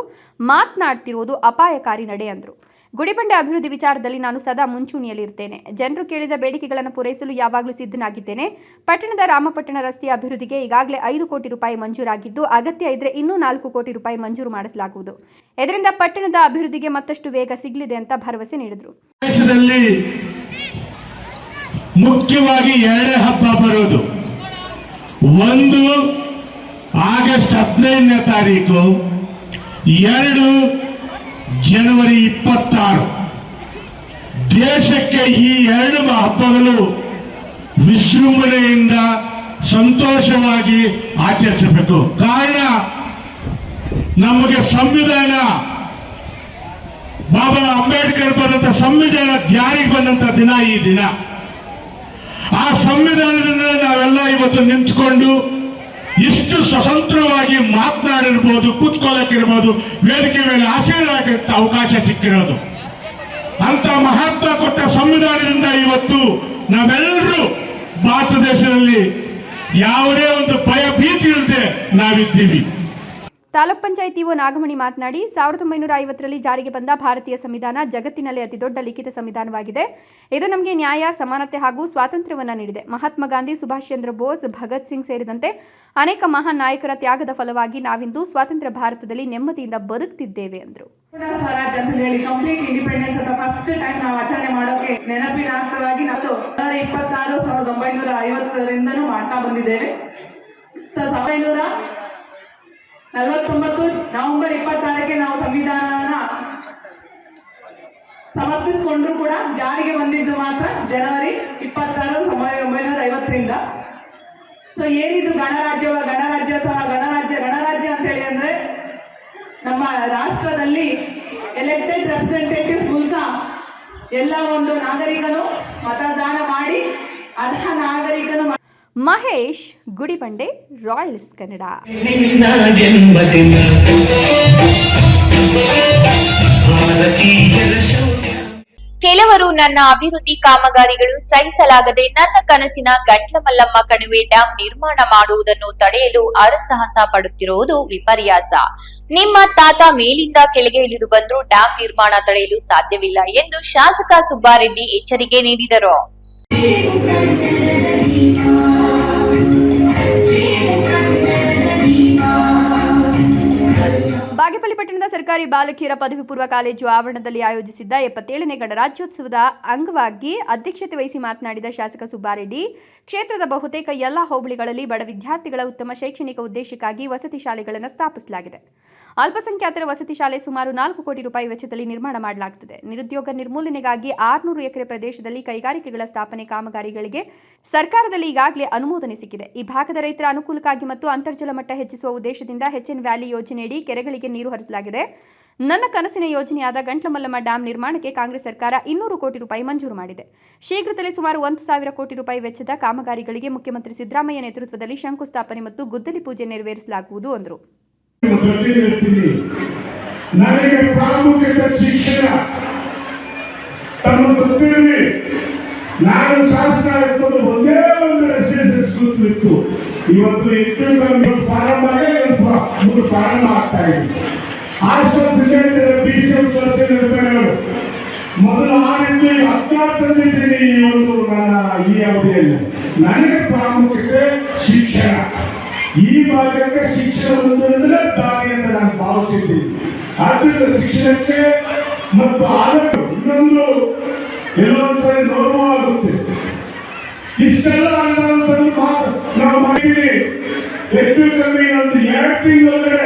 ಮಾತನಾಡ್ತಿರುವುದು ಅಪಾಯಕಾರಿ ನಡೆ ಎಂದರು. ಗುಡಿಬಂಡೆ ಅಭಿವೃದ್ಧಿ ವಿಚಾರದಲ್ಲಿ ನಾನು ಸದಾ ಮುಂಚೂಣಿಯಲ್ಲಿರ್ತೇನೆ. ಜನರು ಕೇಳಿದ ಬೇಡಿಕೆಗಳನ್ನು ಪೂರೈಸಲು ಯಾವಾಗಲೂ ಸಿದ್ಧನಾಗಿದ್ದೇನೆ. ಪಟ್ಟಣದ ರಾಮಪಟ್ಟಣ ರಸ್ತೆಯ ಅಭಿವೃದ್ಧಿಗೆ ಈಗಾಗಲೇ 5 ಕೋಟಿ ರೂಪಾಯಿ ಮಂಜೂರಾಗಿದ್ದು, ಅಗತ್ಯ ಇದ್ರೆ ಇನ್ನೂ 4 ಕೋಟಿ ರೂಪಾಯಿ ಮಂಜೂರು ಮಾಡಿಸಲಾಗುವುದು. ಇದರಿಂದ ಪಟ್ಟಣದ ಅಭಿವೃದ್ಧಿಗೆ ಮತ್ತಷ್ಟು ವೇಗ ಸಿಗಲಿದೆ ಅಂತ ಭರವಸೆ ನೀಡಿದರು. ದೇಶದಲ್ಲಿ ಮುಖ್ಯವಾಗಿ 2 ಹಬ್ಬ ಬರೋದು. ಒಂದು ಆಗಸ್ಟ್ 15ನೇ ತಾರೀಕು, 2 ಜನವರಿ 26. ದೇಶಕ್ಕೆ ಈ 2 ಹಬ್ಬಗಳು ವಿಜೃಂಭಣೆಯಿಂದ ಸಂತೋಷವಾಗಿ ಆಚರಿಸಬೇಕು. ಕಾರಣ, ನಮಗೆ ಸಂವಿಧಾನ, ಬಾಬಾ ಅಂಬೇಡ್ಕರ್ ಬರೆದಂತ ಸಂವಿಧಾನ ಜಾರಿಗೆ ಬಂದಂತ ದಿನ ಈ ದಿನ. ಆ ಸಂವಿಧಾನದಿಂದ ನಾವೆಲ್ಲ ಇವತ್ತು ನಿಂತ್ಕೊಂಡು ಇಷ್ಟು ಸ್ವತಂತ್ರವಾಗಿ ಮಾತನಾಡಿರ್ಬೋದು, ಕೂತ್ಕೊಳ್ಳಕ್ಕಿರ್ಬೋದು, ವೇದಿಕೆ ಮೇಲೆ ಆಸೀನರಾಗಕ್ಕೆ ಅವಕಾಶ ಸಿಕ್ಕಿರೋದು. ಅಂತ ಮಹತ್ವ ಕೊಟ್ಟ ಸಂವಿಧಾನದಿಂದ ಇವತ್ತು ನಾವೆಲ್ಲರೂ ಭಾರತ ದೇಶದಲ್ಲಿ ಯಾವುದೇ ಒಂದು ಭಯ ಭೀತಿ ಇಲ್ಲದೆ ನಾವಿದ್ದೀವಿ. ತಾಲೂಕ್ ಪಂಚಾಯತ್ ಇಒ ನಾಗಮಣಿ ಮಾತನಾಡಿ, 1950ರಲ್ಲಿ ಜಾರಿಗೆ ಬಂದ ಭಾರತೀಯ ಸಂವಿಧಾನ ಜಗತ್ತಿನಲ್ಲಿ ಅತಿದೊಡ್ಡ ಲಿಖಿತ ಸಂವಿಧಾನವಾಗಿದೆ. ಇದು ನಮಗೆ ನ್ಯಾಯ, ಸಮಾನತೆ ಹಾಗೂ ಸ್ವಾತಂತ್ರ್ಯವನ್ನು ನೀಡಿದೆ. ಮಹಾತ್ಮ ಗಾಂಧಿ, ಸುಭಾಷ್ ಚಂದ್ರ ಬೋಸ್, ಭಗತ್ ಸಿಂಗ್ ಸೇರಿದಂತೆ ಅನೇಕ ಮಹಾನ್ ನಾಯಕರ ತ್ಯಾಗದ ಫಲವಾಗಿ ನಾವಿಂದು ಸ್ವಾತಂತ್ರ್ಯ ಭಾರತದಲ್ಲಿ ನೆಮ್ಮದಿಯಿಂದ ಬದುಕ್ತಿದ್ದೇವೆ ಎಂದರು. ಸ್ವರಾಜ್ ಅಂತ ಹೇಳಿ ಕಂಪ್ಲೀಟ್ ಇಂಡಿಪೆಂಡೆನ್ಸ್ ಅಂತ ಫಸ್ಟ್ ಟೈಮ್ ನಾವು ಆಚರಣೆ ಮಾಡೋಕೆ ನೆನಪಿನಾರ್ಥವಾಗಿ ನಾವು 26 1950ರಿಂದನೂ ಮಾಡ್ತಾ ಬಂದಿದ್ದೇವೆ. 1949 ನವೆಂಬರ್ 26ಕ್ಕೆ ನಾವು ಸಂವಿಧಾನವನ್ನ ಸಮರ್ಪಿಸಿಕೊಂಡ್ರು ಕೂಡ ಜಾರಿಗೆ ಬಂದಿದ್ದು ಮಾತ್ರ ಜನವರಿ 26 1950ರಿಂದ. ಸೊ ಏನಿದು ಗಣರಾಜ್ಯೋತ್ಸವ, ಗಣರಾಜ್ಯ ಅಂತ ಹೇಳಿ ಅಂದ್ರೆ ನಮ್ಮ ರಾಷ್ಟ್ರದಲ್ಲಿ ಎಲೆಕ್ಟೆಡ್ ರೆಪ್ರೆಸೆಂಟೇಟಿವ್ಸ್ ಮೂಲಕ ಎಲ್ಲ ಒಂದು ನಾಗರಿಕನು ಮತದಾನ ಮಾಡಿ ಅರ್ಹ ನಾಗರಿಕನು. ಮಹೇಶ್, ಗುಡಿಬಂಡೆ, ರಾಯಲ್ಸ್ ಕನ್ನಡ. ಕೆಲವರು ನನ್ನ ಅಭಿವೃದ್ಧಿ ಕಾಮಗಾರಿಗಳು ಸಹಿಸಲಾಗದೆ ನನ್ನ ಕನಸಿನ ಗಂಟ್ಲಮಲ್ಲಮ್ಮ ಕಣಿವೆ ಡ್ಯಾಂ ನಿರ್ಮಾಣ ಮಾಡುವುದನ್ನು ತಡೆಯಲು ಹರಸಾಹಸ ಪಡುತ್ತಿರುವುದು ವಿಪರ್ಯಾಸ. ನಿಮ್ಮ ತಾತ ಮೇಲಿಂದ ಕೆಳಗೆ ಇಳಿದು ಬಂದರೂ ಡ್ಯಾಂ ನಿರ್ಮಾಣ ತಡೆಯಲು ಸಾಧ್ಯವಿಲ್ಲ ಎಂದು ಶಾಸಕ ಸುಬ್ಬಾರೆಡ್ಡಿ ಎಚ್ಚರಿಕೆ ನೀಡಿದರು. ಬಾಗೇಪಲ್ಲಿ ಪಟ್ಟಣದ ಸರ್ಕಾರಿ ಬಾಲಕಿಯರ ಪದವಿ ಪೂರ್ವ ಕಾಲೇಜು ಆವರಣದಲ್ಲಿ ಆಯೋಜಿಸಿದ್ದ 77ನೇ ಗಣರಾಜ್ಯೋತ್ಸವದ ಅಂಗವಾಗಿ ಅಧ್ಯಕ್ಷತೆ ವಹಿಸಿ ಮಾತನಾಡಿದ ಶಾಸಕ ಸುಬ್ಬಾರೆಡ್ಡಿ, ಕ್ಷೇತ್ರದ ಬಹುತೇಕ ಎಲ್ಲ ಹೋಬಳಿಗಳಲ್ಲಿ ಬಡ ವಿದ್ಯಾರ್ಥಿಗಳ ಉತ್ತಮ ಶೈಕ್ಷಣಿಕ ಉದ್ದೇಶಕ್ಕಾಗಿ ವಸತಿ ಶಾಲೆಗಳನ್ನು ಸ್ಥಾಪಿಸಲಾಗಿದೆ. ಅಲ್ಪಸಂಖ್ಯಾತರ ವಸತಿ ಶಾಲೆ ಸುಮಾರು 4 ಕೋಟಿ ರೂಪಾಯಿ ವೆಚ್ಚದಲ್ಲಿ ನಿರ್ಮಾಣ ಮಾಡಲಾಗುತ್ತದೆ. ನಿರುದ್ಯೋಗ ನಿರ್ಮೂಲನೆಗಾಗಿ 600 ಎಕರೆ ಪ್ರದೇಶದಲ್ಲಿ ಕೈಗಾರಿಕೆಗಳ ಸ್ಥಾಪನೆ ಕಾಮಗಾರಿಗಳಿಗೆ ಸರ್ಕಾರದಲ್ಲಿ ಈಗಾಗಲೇ ಅನುಮೋದನೆ ಸಿಕ್ಕಿದೆ. ಈ ಭಾಗದ ರೈತರ ಅನುಕೂಲಕ್ಕಾಗಿ ಮತ್ತು ಅಂತರ್ಜಲ ಮಟ್ಟ ಹೆಚ್ಚಿಸುವ ಉದ್ದೇಶದಿಂದ HN ವ್ಯಾಲಿ ಯೋಜನೆಯಡಿ ಕೆರೆಗಳಿಗೆ ನೀರು ಹರಿಸಲಾಗಿದೆ. ನನ್ನ ಕನಸಿನ ಯೋಜನೆಯಾದ ಗಂಟ್ಲಮಲ್ಲಮ್ಮ ಡ್ಯಾಂ ನಿರ್ಮಾಣಕ್ಕೆ ಕಾಂಗ್ರೆಸ್ ಸರ್ಕಾರ 200 ಕೋಟಿ ರೂಪಾಯಿ ಮಂಜೂರು ಮಾಡಿದೆ. ಶೀಘ್ರದಲ್ಲೇ ಸುಮಾರು 1,000 ಕೋಟಿ ರೂಪಾಯಿ ವೆಚ್ಚದ ಕಾಮಗಾರಿಗಳಿಗೆ ಮುಖ್ಯಮಂತ್ರಿ ಸಿದ್ದರಾಮಯ್ಯ ನೇತೃತ್ವದಲ್ಲಿ ಶಂಕುಸ್ಥಾಪನೆ ಮತ್ತು ಗುದ್ದಲಿ ಪೂಜೆ ನೆರವೇರಿಸಲಾಗುವುದು ಎಂದರು. ನನಗೆ ಪ್ರಾಮುಖ್ಯತೆ ಶಿಕ್ಷಣ ತಮ್ಮ ಗೊತ್ತಿರಲಿ. ನಾನು ಶಾಸನ ಇರ್ಬೋದು ಒಂದೇ ಒಂದು ರೆಸಿಡೆನ್ಸಿ ಸ್ಕೂಲ್ ಇತ್ತು. ಇವತ್ತು ಹೆಚ್ಚು ಪ್ರಾರಂಭ ಪ್ರಾರಂಭ ಆಗ್ತಾ ಇದೆ. ಆಶ್ವಾಸನೆ BCM ಮೊದಲು ಆಡಿದ್ದು 16 ತಂದಿದ್ದೀನಿ. ಈ ಒಂದು ಈ ಅವಧಿಯಲ್ಲಿ ನನಗೆ ಪ್ರಾಮುಖ್ಯತೆ ಶಿಕ್ಷಣ. ಈ ಭಾಗಕ್ಕೆ ಶಿಕ್ಷಣ ಒಂದೊಂದರ ದಾರಿ ಅಂತ ನಾನು ಭಾವಿಸಿದ್ದೀನಿ. ಆದ್ದರಿಂದ ಶಿಕ್ಷಣಕ್ಕೆ ಮತ್ತು ಆರೋಗ್ಯ ಇನ್ನೊಂದು ಕೆಲವೊಂದ್ಸರಿ ನೋವಾಗುತ್ತೆ. ಇಷ್ಟೆಲ್ಲ ಮಾತು ನಾವು ಮಾಡಿದ್ದೀವಿ. ಹೆಚ್ಚು ಕಮ್ಮಿ ಒಂದು 2 ತಿಂಗಳೊಳಗಡೆ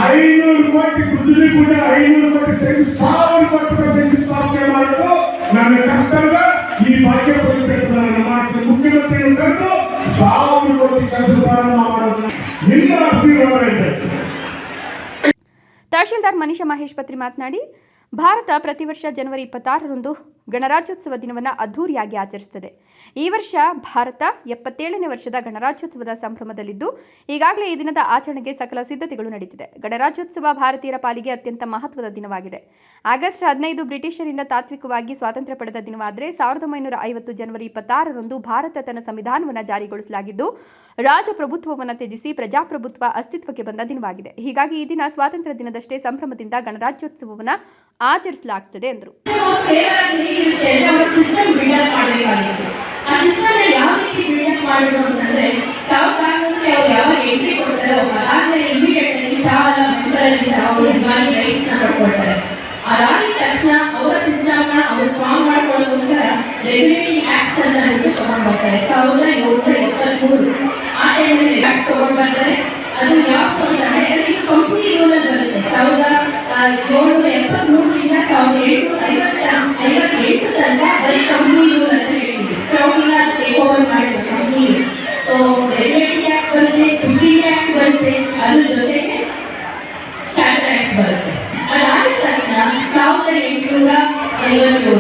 500 ಕೋಟಿ ಗುದ್ದಲಿ ಕೂಡ 500 ಕೋಟಿ 1,000 ಕೋಟಿ ಶಂಕುಸ್ಥಾಪನೆ ಮಾಡೋದು ನನ್ನ ಕರ್ತವ್ಯ. ಈ ಭಾಗ್ಯ ಪರಿಚಯದ ಮಾಡ್ತೀನಿ. ಮುಖ್ಯಮಂತ್ರಿಗಳು ಕರೆದು 1,000 ಕೋಟಿ ಕೆಲಸ ಪ್ರಾರಂಭ ಮಾಡೋದು ನಿಮ್ಮ ಆಶೀರ್ವಾದ ಇದೆ. ತಹಶೀಲ್ದಾರ್ ಮನೀಷಾ ಮಹೇಶ್ ಪತ್ರಿ ಮಾತನಾಡಿ, ಭಾರತ ಪ್ರತಿ ವರ್ಷ ಜನವರಿ 26ರಂದು ಗಣರಾಜ್ಯೋತ್ಸವ ದಿನವನ್ನು ಅದ್ಧೂರಿಯಾಗಿ ಆಚರಿಸುತ್ತದೆ. ಈ ವರ್ಷ ಭಾರತ 77ನೇ ವರ್ಷದ ಗಣರಾಜ್ಯೋತ್ಸವದ ಸಂಭ್ರಮದಲ್ಲಿದ್ದು ಈಗಾಗಲೇ ಈ ದಿನದ ಆಚರಣೆಗೆ ಸಕಲ ಸಿದ್ಧತೆಗಳು ನಡೆದಿದೆ. ಗಣರಾಜ್ಯೋತ್ಸವ ಭಾರತೀಯರ ಪಾಲಿಗೆ ಅತ್ಯಂತ ಮಹತ್ವದ ದಿನವಾಗಿದೆ. ಆಗಸ್ಟ್ 15 ಬ್ರಿಟಿಷರಿಂದ ತಾತ್ವಿಕವಾಗಿ ಸ್ವಾತಂತ್ರ್ಯ ಪಡೆದ ದಿನವಾದರೆ 1950 ಜನವರಿ 26ರಂದು ಭಾರತ ತನ್ನ ಸಂವಿಧಾನವನ್ನು ಜಾರಿಗೊಳಿಸಲಾಗಿದ್ದು ರಾಜಪ್ರಭುತ್ವವನ್ನು ತ್ಯಜಿಸಿ ಪ್ರಜಾಪ್ರಭುತ್ವ ಅಸ್ತಿತ್ವಕ್ಕೆ ಬಂದ ದಿನವಾಗಿದೆ. ಹೀಗಾಗಿ ಈ ದಿನ ಸ್ವಾತಂತ್ರ್ಯ ದಿನದಷ್ಟೇ ಸಂಭ್ರಮದಿಂದ ಗಣರಾಜ್ಯೋತ್ಸವವನ್ನು ಆಚರಿಸಲಾಗುತ್ತದೆ ಎಂದರು. ಅದಾದ ತಕ್ಷಣ ಅವರ ಸಿಸ್ಟಮ್ನ ಅವರು ಸ್ಟ್ರಾಂಗ್ ಮಾಡ್ಕೊಳ್ಳೋದಕ್ಕೋಸ್ಕರ ರೆಗ್ಯುಲೇಟಿಂಗ್ ಆಕ್ಟ್ಸ್ ಅನ್ನ ತಗೊಂಡು ಬರ್ತಾರೆ. 1773 ಆ ಟೈಮಲ್ಲಿ ಆಕ್ಟ್ ತಗೊಂಡು ಬರ್ತಾರೆ. ಅದು ಯಾವುದು ಅಂತಂದ್ರೆ ಕಂಪ್ನಿ ರೂಲ್ ಅಲ್ಲಿ ಬರುತ್ತೆ. 1773ರಿಂದ 1858 ತನಕ ಬರೀ ಕಂಪ್ನಿ ರೂಲ್ ಅಂತ ಹೇಳ್ತೀವಿ. ಕ್ರೌನಿಂಗ್ ಟೇಕ್ ಓವರ್ ಮಾಡಿದ ಕಂಪ್ನಿ. ಸೊ ರೆಗ್ಯುಲೇಟಿಂಗ್ ಆಕ್ಟ್ ಬರುತ್ತೆ, ಪ್ರಿಸೀಡಿಂಗ್ ಆಕ್ಟ್ ಬರುತ್ತೆ, ಅದ್ರ ಜೊತೆಗೆ ಸ್ಟ್ಯಾಂಡರ್ಡ್ ಆಕ್ಟ್ ಬರುತ್ತೆ. ಅದಾದ ತಕ್ಷಣ 1857 ಅದು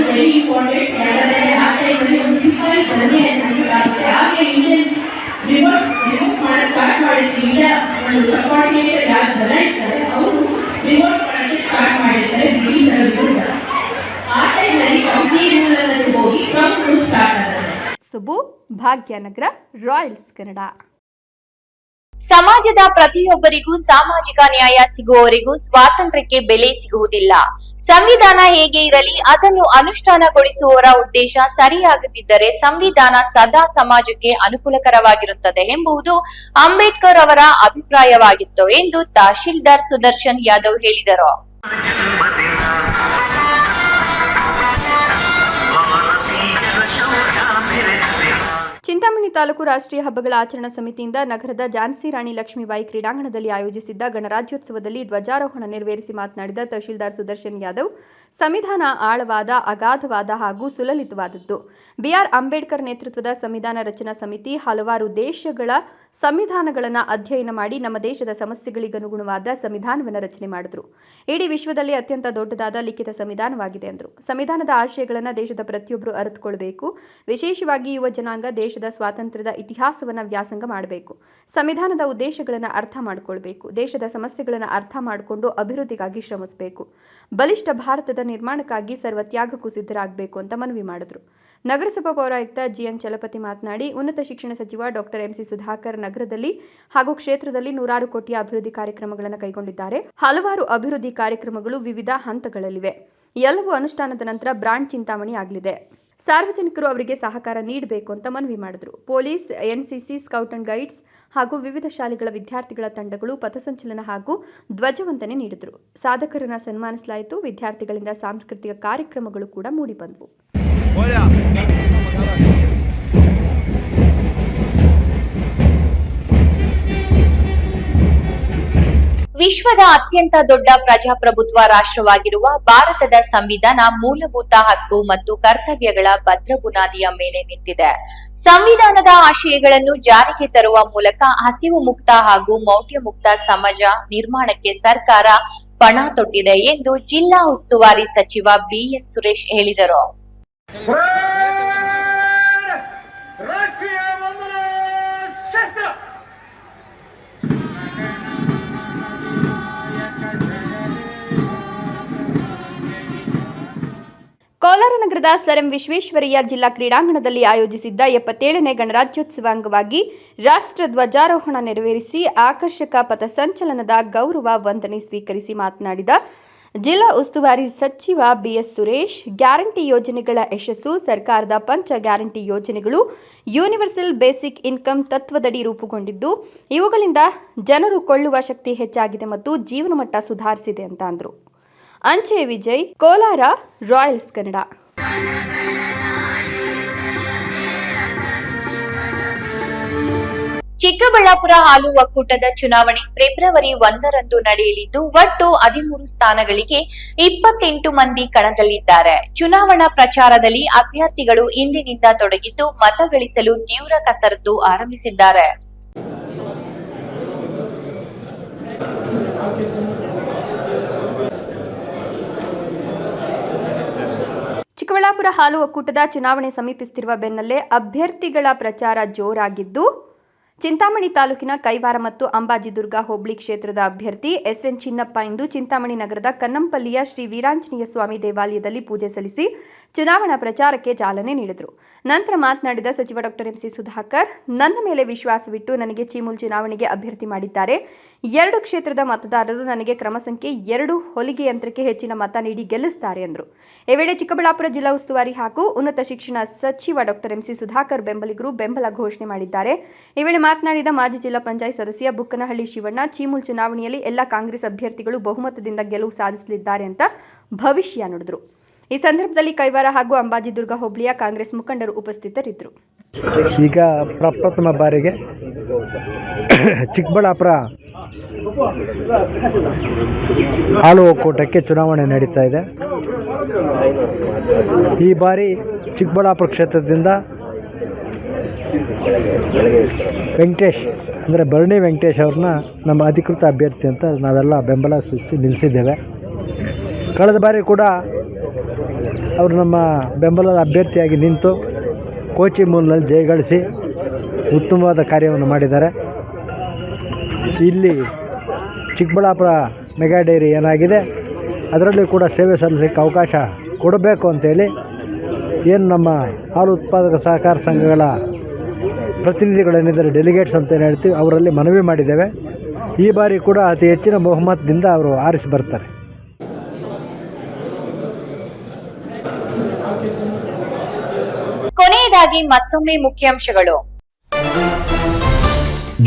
ವೆರಿ ಇಂಪಾರ್ಟೆಂಟ್. ಯಾಕಂದ್ರೆ ಆ ಟೈಮಲ್ಲಿ ಒಂದು ಸಿಪಾಯಿ ದಂಗೆ ಆಗುತ್ತೆ. ಹಾಗೆ ಇಂಡಿಯನ್ಸ್ ರಿವೋಲ್ಟ್ ಮಾಡಕ್ಕೆ ಸ್ಟಾರ್ಟ್ ಮಾಡಿದ್ರು. ಇಂಡಿಯಾ ಒಂದು ಸಬಾರ್ಡಿನೇಟ್ ಯಾರು ಜನ ಇರ್ತಾರೆ ಅವರು ರಿವೋಲ್ಟ್ ಮಾಡಕ್ಕೆ ಸ್ಟಾರ್ಟ್ ಮಾಡಿರ್ತಾರೆ ಬ್ರಿಟಿಷರ ವಿರುದ್ಧ. ಆ ಟೈಮಲ್ಲಿ ಕಂಪ್ನಿ ರೂಲಲ್ಲಿ ಹೋಗಿ ಟ್ರಂಪ್ ರೂಲ್ ಸ್ಟಾರ್ಟ್ ಆಗುತ್ತೆ. ಸುಬ್ಬು, ಭಾಗ್ಯನಗರ, ರಾಯಲ್ಸ್ ಕನ್ನಡ. ಸಮಾಜದ ಪ್ರತಿಯೊಬ್ಬರಿಗೂ ಸಾಮಾಜಿಕ ನ್ಯಾಯ ಸಿಗುವವರೆಗೂ ಸ್ವಾತಂತ್ರ್ಯಕ್ಕೆ ಬೆಲೆ ಸಿಗುವುದಿಲ್ಲ. ಸಂವಿಧಾನ ಹೇಗೆ ಇರಲಿ ಅದನ್ನು ಅನುಷ್ಠಾನಗೊಳಿಸುವವರ ಉದ್ದೇಶ ಸರಿಯಾಗದಿದ್ದರೆ ಸಂವಿಧಾನ ಸದಾ ಸಮಾಜಕ್ಕೆ ಅನುಕೂಲಕರವಾಗಿರುತ್ತದೆ ಎಂಬುದು ಅಂಬೇಡ್ಕರ್ ಅವರ ಅಭಿಪ್ರಾಯವಾಗಿತ್ತು ಎಂದು ತಹಶೀಲ್ದಾರ್ ಸುದರ್ಶನ್ ಯಾದವ್ ಹೇಳಿದರು. ಚಿಂತಾಮಣಿ ತಾಲೂಕು ರಾಷ್ಟ್ರೀಯ ಹಬ್ಬಗಳ ಆಚರಣಾ ಸಮಿತಿಯಿಂದ ನಗರದ ಝಾನ್ಸಿ ರಾಣಿ ಲಕ್ಷ್ಮೀಬಾಯಿ ಕ್ರೀಡಾಂಗಣದಲ್ಲಿ ಆಯೋಜಿಸಿದ್ದ ಗಣರಾಜ್ಯೋತ್ಸವದಲ್ಲಿ ಧ್ವಜಾರೋಹಣ ನೆರವೇರಿಸಿ ಮಾತನಾಡಿದ ತಹಶೀಲ್ದಾರ್ ಸುದರ್ಶನ್ ಯಾದವ್, ಸಂವಿಧಾನ ಆಳವಾದ, ಅಗಾಧವಾದ ಹಾಗೂ ಸುಲಲಿತವಾದದ್ದು. ಬಿಆರ್ ಅಂಬೇಡ್ಕರ್ ನೇತೃತ್ವದ ಸಂವಿಧಾನ ರಚನಾ ಸಮಿತಿ ಹಲವಾರು ದೇಶಗಳ ಸಂವಿಧಾನಗಳನ್ನು ಅಧ್ಯಯನ ಮಾಡಿ ನಮ್ಮ ದೇಶದ ಸಮಸ್ಯೆಗಳಿಗನುಗುಣವಾದ ಸಂವಿಧಾನವನ್ನು ರಚನೆ ಮಾಡಿದ್ರು. ಇಡೀ ವಿಶ್ವದಲ್ಲಿ ಅತ್ಯಂತ ದೊಡ್ಡದಾದ ಲಿಖಿತ ಸಂವಿಧಾನವಾಗಿದೆ ಎಂದರು. ಸಂವಿಧಾನದ ಆಶಯಗಳನ್ನು ದೇಶದ ಪ್ರತಿಯೊಬ್ಬರು ಅರಿತುಕೊಳ್ಳಬೇಕು. ವಿಶೇಷವಾಗಿ ಯುವ ಜನಾಂಗ ದೇಶದ ಸ್ವಾತಂತ್ರ್ಯದ ಇತಿಹಾಸವನ್ನು ವ್ಯಾಸಂಗ ಮಾಡಬೇಕು. ಸಂವಿಧಾನದ ಉದ್ದೇಶಗಳನ್ನು ಅರ್ಥ ಮಾಡಿಕೊಳ್ಬೇಕು. ದೇಶದ ಸಮಸ್ಯೆಗಳನ್ನು ಅರ್ಥ ಮಾಡಿಕೊಂಡು ಅಭಿವೃದ್ಧಿಗಾಗಿ ಶ್ರಮಿಸಬೇಕು. ಬಲಿಷ್ಠ ಭಾರತದ ಕ್ರೀಡಾಂಗಣದ ನಿರ್ಮಾಣಕ್ಕಾಗಿ ಸರ್ವ ತ್ಯಾಗಕ್ಕೂ ಸಿದ್ಧರಾಗಬೇಕು ಅಂತ ಮನವಿ ಮಾಡಿದರು. ನಗರಸಭಾ ಪೌರಾಯುಕ್ತ ಜಿಎನ್ ಚಲಪತಿ ಮಾತನಾಡಿ, ಉನ್ನತ ಶಿಕ್ಷಣ ಸಚಿವ ಡಾಕ್ಟರ್ ಎಂಸಿ ಸುಧಾಕರ್ ನಗರದಲ್ಲಿ ಹಾಗೂ ಕ್ಷೇತ್ರದಲ್ಲಿ 100 ಕೋಟಿಯ ಅಭಿವೃದ್ಧಿ ಕಾರ್ಯಕ್ರಮಗಳನ್ನು ಕೈಗೊಂಡಿದ್ದಾರೆ. ಹಲವಾರು ಅಭಿವೃದ್ಧಿ ಕಾರ್ಯಕ್ರಮಗಳು ವಿವಿಧ ಹಂತಗಳಲ್ಲಿವೆ. ಎಲ್ಲವೂ ಅನುಷ್ಠಾನದ ನಂತರ ಬ್ರಾಂಡ್ ಚಿಂತಾಮಣಿ ಆಗಲಿದೆ. ಸಾರ್ವಜನಿಕರು ಅವರಿಗೆ ಸಹಕಾರ ನೀಡಬೇಕು ಅಂತ ಮನವಿ ಮಾಡಿದರು. Police, NCC, scout and guides ಹಾಗೂ ವಿವಿಧ ಶಾಲೆಗಳ ವಿದ್ಯಾರ್ಥಿಗಳ ತಂಡಗಳು ಪಥಸಂಚಲನ ಹಾಗೂ ಧ್ವಜವಂದನೆ ನೀಡಿದರು. ಸಾಧಕರನ್ನು ಸನ್ಮಾನಿಸಲಾಯಿತು. ವಿದ್ಯಾರ್ಥಿಗಳಿಂದ ಸಾಂಸ್ಕೃತಿಕ ಕಾರ್ಯಕ್ರಮಗಳು ಕೂಡ ಮೂಡಿಬಂದವು. ವಿಶ್ವದ ಅತ್ಯಂತ ದೊಡ್ಡ ಪ್ರಜಾಪ್ರಭುತ್ವ ರಾಷ್ಟ್ರವಾಗಿರುವ ಭಾರತದ ಸಂವಿಧಾನ ಮೂಲಭೂತ ಹಕ್ಕು ಮತ್ತು ಕರ್ತವ್ಯಗಳ ಭದ್ರ ಬುನಾದಿಯ ಮೇಲೆ ನಿಂತಿದೆ. ಸಂವಿಧಾನದ ಆಶಯಗಳನ್ನು ಜಾರಿಗೆ ತರುವ ಮೂಲಕ ಹಸಿವು ಮುಕ್ತ ಹಾಗೂ ಮೌಢ್ಯ ಮುಕ್ತ ಸಮಾಜ ನಿರ್ಮಾಣಕ್ಕೆ ಸರ್ಕಾರ ಪಣ ತೊಟ್ಟಿದೆ ಎಂದು ಜಿಲ್ಲಾ ಉಸ್ತುವಾರಿ ಸಚಿವ ಬಿಎನ್ ಸುರೇಶ್ ಹೇಳಿದರು. ಕೋಲಾರ ನಗರದ ಸರ್ ಎಂ ವಿಶ್ವೇಶ್ವರಯ್ಯ ಜಿಲ್ಲಾ ಕ್ರೀಡಾಂಗಣದಲ್ಲಿ ಆಯೋಜಿಸಿದ್ದ 77ನೇ ಗಣರಾಜ್ಯೋತ್ಸವ ಅಂಗವಾಗಿ ರಾಷ್ಟ್ರ ಧ್ವಜಾರೋಹಣ ನೆರವೇರಿಸಿ ಆಕರ್ಷಕ ಪಥಸಂಚಲನದ ಗೌರವ ವಂದನೆ ಸ್ವೀಕರಿಸಿ ಮಾತನಾಡಿದ ಜಿಲ್ಲಾ ಉಸ್ತುವಾರಿ ಸಚಿವ ಬಿಎಸ್ ಸುರೇಶ್, ಗ್ಯಾರಂಟಿ ಯೋಜನೆಗಳ ಯಶಸ್ಸು ಸರ್ಕಾರದ ಪಂಚ ಗ್ಯಾರಂಟಿ ಯೋಜನೆಗಳು ಯೂನಿವರ್ಸಲ್ ಬೇಸಿಕ್ ಇನ್ಕಮ್ ತತ್ವದಡಿ ರೂಪುಗೊಂಡಿದ್ದು, ಇವುಗಳಿಂದ ಜನರು ಕೊಳ್ಳುವ ಶಕ್ತಿ ಹೆಚ್ಚಾಗಿದೆ ಮತ್ತು ಜೀವನ ಮಟ್ಟ ಸುಧಾರಿಸಿದೆ ಅಂತ ಅಂದರು. ಅಂಚೆ ವಿಜಯ್, ಕೋಲಾರ, ರಾಯಲ್ಸ್ ಕನ್ನಡ. ಚಿಕ್ಕಬಳ್ಳಾಪುರ ಹಾಲು ಒಕ್ಕೂಟದ ಚುನಾವಣೆ ಫೆಬ್ರವರಿ 1ರಂದು ನಡೆಯಲಿದ್ದು, ಒಟ್ಟು 13 ಸ್ಥಾನಗಳಿಗೆ 28 ಮಂದಿ ಕಣದಲ್ಲಿದ್ದಾರೆ. ಚುನಾವಣಾ ಪ್ರಚಾರದಲ್ಲಿ ಅಭ್ಯರ್ಥಿಗಳು ಇಂದಿನಿಂದ ತೊಡಗಿದ್ದು ಮತ ಗಳಿಸಲು ತೀವ್ರ ಕಸರತ್ತು ಆರಂಭಿಸಿದ್ದಾರೆ. ಚಿಕ್ಕಬಳ್ಳಾಪುರ ಹಾಲು ಒಕ್ಕೂಟದ ಚುನಾವಣೆ ಸಮೀಪಿಸುತ್ತಿರುವ ಬೆನ್ನಲ್ಲೇ ಅಭ್ಯರ್ಥಿಗಳ ಪ್ರಚಾರ ಜೋರಾಗಿದ್ದು, ಚಿಂತಾಮಣಿ ತಾಲೂಕಿನ ಕೈವಾರ ಮತ್ತು ಅಂಬಾಜಿದುರ್ಗ ಹೋಬಳಿ ಕ್ಷೇತ್ರದ ಅಭ್ಯರ್ಥಿ ಎಸ್ಎನ್ ಚಿನ್ನಪ್ಪ ಇಂದು ಚಿಂತಾಮಣಿ ನಗರದ ಕನ್ನಂಪಲ್ಲಿಯ ಶ್ರೀ ವೀರಾಂಜನೇಯ ಸ್ವಾಮಿ ದೇವಾಲಯದಲ್ಲಿ ಪೂಜೆ ಸಲ್ಲಿಸಿ ಚುನಾವಣಾ ಪ್ರಚಾರಕ್ಕೆ ಚಾಲನೆ ನೀಡಿದರು. ನಂತರ ಮಾತನಾಡಿದ ಸಚಿವ ಡಾಕ್ಟರ್ ಎಂಸಿ ಸುಧಾಕರ್, ನನ್ನ ಮೇಲೆ ವಿಶ್ವಾಸವಿಟ್ಟು ನನಗೆ ಚೀಮೂಲ್ ಚುನಾವಣೆಗೆ ಅಭ್ಯರ್ಥಿ ಮಾಡಿದ್ದಾರೆ. 2 ಕ್ಷೇತ್ರದ ಮತದಾರರು ನನಗೆ ಕ್ರಮ ಸಂಖ್ಯೆ 2 ಹೊಲಿಗೆ ಯಂತ್ರಕ್ಕೆ ಹೆಚ್ಚಿನ ಮತ ನೀಡಿ ಗೆಲ್ಲಿಸುತ್ತಾರೆ ಎಂದರು. ಈ ವೇಳೆ ಚಿಕ್ಕಬಳ್ಳಾಪುರ ಜಿಲ್ಲಾ ಉಸ್ತುವಾರಿ ಹಾಗೂ ಉನ್ನತ ಶಿಕ್ಷಣ ಸಚಿವ ಡಾಕ್ಟರ್ ಎಂಸಿ ಸುಧಾಕರ್ ಬೆಂಬಲಿಗರು ಬೆಂಬಲ ಘೋಷಣೆ ಮಾಡಿದ್ದಾರೆ. ಈ ವೇಳೆ ಮಾತನಾಡಿದ ಮಾಜಿ ಜಿಲ್ಲಾ ಪಂಚಾಯತ್ ಸದಸ್ಯ ಬುಕ್ಕನಹಳ್ಳಿ ಶಿವಣ್ಣ, ಚೀಮೂಲ್ ಚುನಾವಣೆಯಲ್ಲಿ ಎಲ್ಲ ಕಾಂಗ್ರೆಸ್ ಅಭ್ಯರ್ಥಿಗಳು ಬಹುಮತದಿಂದ ಗೆಲುವು ಸಾಧಿಸಲಿದ್ದಾರೆ ಅಂತ ಭವಿಷ್ಯ ನುಡಿದರು. ಈ ಸಂದರ್ಭದಲ್ಲಿ ಕೈವಾರ ಹಾಗೂ ಅಂಬಾಜಿದುರ್ಗ ಹೋಬಳಿಯ ಕಾಂಗ್ರೆಸ್ ಮುಖಂಡರು ಉಪಸ್ಥಿತರಿದ್ದರು. ಈಗ ಪ್ರಪ್ರಥಮ ಬಾರಿಗೆ ಚಿಕ್ಕಬಳ್ಳಾಪುರ ಹಾಲು ಒಕ್ಕೂಟಕ್ಕೆ ಚುನಾವಣೆ ನಡೀತಾ ಇದೆ. ಈ ಬಾರಿ ಚಿಕ್ಕಬಳ್ಳಾಪುರ ಕ್ಷೇತ್ರದಿಂದ ವೆಂಕಟೇಶ್ ಅಂದರೆ ಭರಣಿ ವೆಂಕಟೇಶ್ ಅವ್ರನ್ನ ನಮ್ಮ ಅಧಿಕೃತ ಅಭ್ಯರ್ಥಿ ಅಂತ ನಾವೆಲ್ಲ ಬೆಂಬಲ ಸೂಚಿಸಿ ನಿಲ್ಲಿಸಿದ್ದೇವೆ. ಕಳೆದ ಬಾರಿ ಕೂಡ ಅವರು ನಮ್ಮ ಬೆಂಬಲದ ಅಭ್ಯರ್ಥಿಯಾಗಿ ನಿಂತು ಕೋಚಿ ಮೂಲನಲ್ಲಿ ಜಯಗಳಿಸಿ ಉತ್ತಮವಾದ ಕಾರ್ಯವನ್ನು ಮಾಡಿದ್ದಾರೆ. ಇಲ್ಲಿ ಚಿಕ್ಕಬಳ್ಳಾಪುರ ಮೆಗಾ ಡೈರಿ ಏನಾಗಿದೆ ಅದರಲ್ಲಿ ಕೂಡ ಸೇವೆ ಸಲ್ಲಿಸಲಿಕ್ಕೆ ಅವಕಾಶ ಕೊಡಬೇಕು ಅಂತೇಳಿ ಏನು ನಮ್ಮ ಹಾಲು ಉತ್ಪಾದಕ ಸಹಕಾರ ಸಂಘಗಳ ಪ್ರತಿನಿಧಿಗಳೇನಿದ್ದಾರೆ, ಡೆಲಿಗೇಟ್ಸ್ ಅಂತ ಏನು ಹೇಳ್ತೀವಿ, ಅವರಲ್ಲಿ ಮನವಿ ಮಾಡಿದ್ದೇವೆ. ಈ ಬಾರಿ ಕೂಡ ಅತಿ ಹೆಚ್ಚಿನ ಬಹುಮತದಿಂದ ಅವರು ಆರಿಸಿ ಬರ್ತಾರೆ. ಕೊನೆಯದಾಗಿ ಮತ್ತೊಮ್ಮೆ ಮುಖ್ಯಾಂಶಗಳು.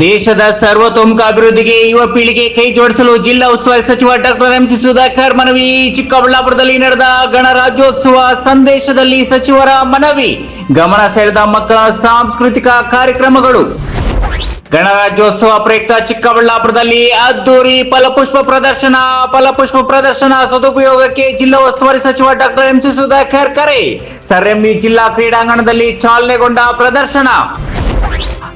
ದೇಶದ ಸರ್ವತೋಮುಖ ಅಭಿವೃದ್ಧಿಗೆ ಯುವ ಪೀಳಿಗೆ ಕೈ ಜೋಡಿಸಲು ಜಿಲ್ಲಾ ಉಸ್ತುವಾರಿ ಸಚಿವ ಡಾಕ್ಟರ್ ಎಂಸಿ ಸುಧಾಕರ್ ಮನವಿ. ಚಿಕ್ಕಬಳ್ಳಾಪುರದಲ್ಲಿ ನಡೆದ ಗಣರಾಜ್ಯೋತ್ಸವ ಸಂದೇಶದಲ್ಲಿ ಸಚಿವರ ಮನವಿ. ಗಮನ ಸೆಳೆದ ಮಕ್ಕಳ ಸಾಂಸ್ಕೃತಿಕ ಕಾರ್ಯಕ್ರಮಗಳು. ಗಣರಾಜ್ಯೋತ್ಸವ ಪ್ರಯುಕ್ತ ಚಿಕ್ಕಬಳ್ಳಾಪುರದಲ್ಲಿ ಅದ್ದೂರಿ ಫಲಪುಷ್ಪ ಪ್ರದರ್ಶನ ಸದುಪಯೋಗಕ್ಕೆ ಜಿಲ್ಲಾ ಉಸ್ತುವಾರಿ ಸಚಿವ ಡಾಕ್ಟರ್ ಎಂಸಿ ಸುಧಾಕರ್ ಕರೆ. ಸರ್ ಎಂ ಜಿಲ್ಲಾ ಕ್ರೀಡಾಂಗಣದಲ್ಲಿ ಚಾಲನೆಗೊಂಡ ಪ್ರದರ್ಶನ.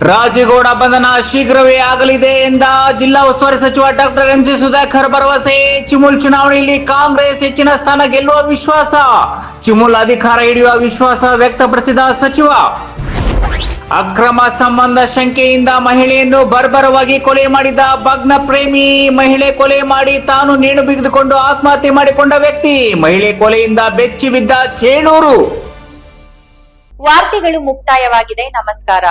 ರಾಜೇಗೌಡ ಬಂಧನ ಶೀಘ್ರವೇ ಆಗಲಿದೆ ಎಂದ ಜಿಲ್ಲಾ ಉಸ್ತುವಾರಿ ಸಚಿವ ಡಾಕ್ಟರ್ ಎಂಸಿ ಸುಧಾಕರ್ ಭರವಸೆ. ಚಿಮೂಲ್ ಚುನಾವಣೆಯಲ್ಲಿ ಕಾಂಗ್ರೆಸ್ ಹೆಚ್ಚಿನ ಸ್ಥಾನ ಗೆಲ್ಲುವ ವಿಶ್ವಾಸ. ಚಿಮೂಲ್ ಅಧಿಕಾರ ಹಿಡಿಯುವ ವಿಶ್ವಾಸ ವ್ಯಕ್ತಪಡಿಸಿದ ಸಚಿವ. ಅಕ್ರಮ ಸಂಬಂಧ ಶಂಕೆಯಿಂದ ಮಹಿಳೆಯನ್ನು ಬರ್ಬರವಾಗಿ ಕೊಲೆ ಮಾಡಿದ ಭಗ್ನ ಪ್ರೇಮಿ. ಮಹಿಳೆ ಕೊಲೆ ಮಾಡಿ ತಾನು ನೇಣು ಬಿಗಿದುಕೊಂಡು ಆತ್ಮಹತ್ಯೆ ಮಾಡಿಕೊಂಡ ವ್ಯಕ್ತಿ. ಮಹಿಳೆ ಕೊಲೆಯಿಂದ ಬೆಚ್ಚಿ ಬಿದ್ದ ಚೇಳೂರು. ವಾರ್ತೆಗಳು ಮುಕ್ತಾಯವಾಗಿದೆ. ನಮಸ್ಕಾರ.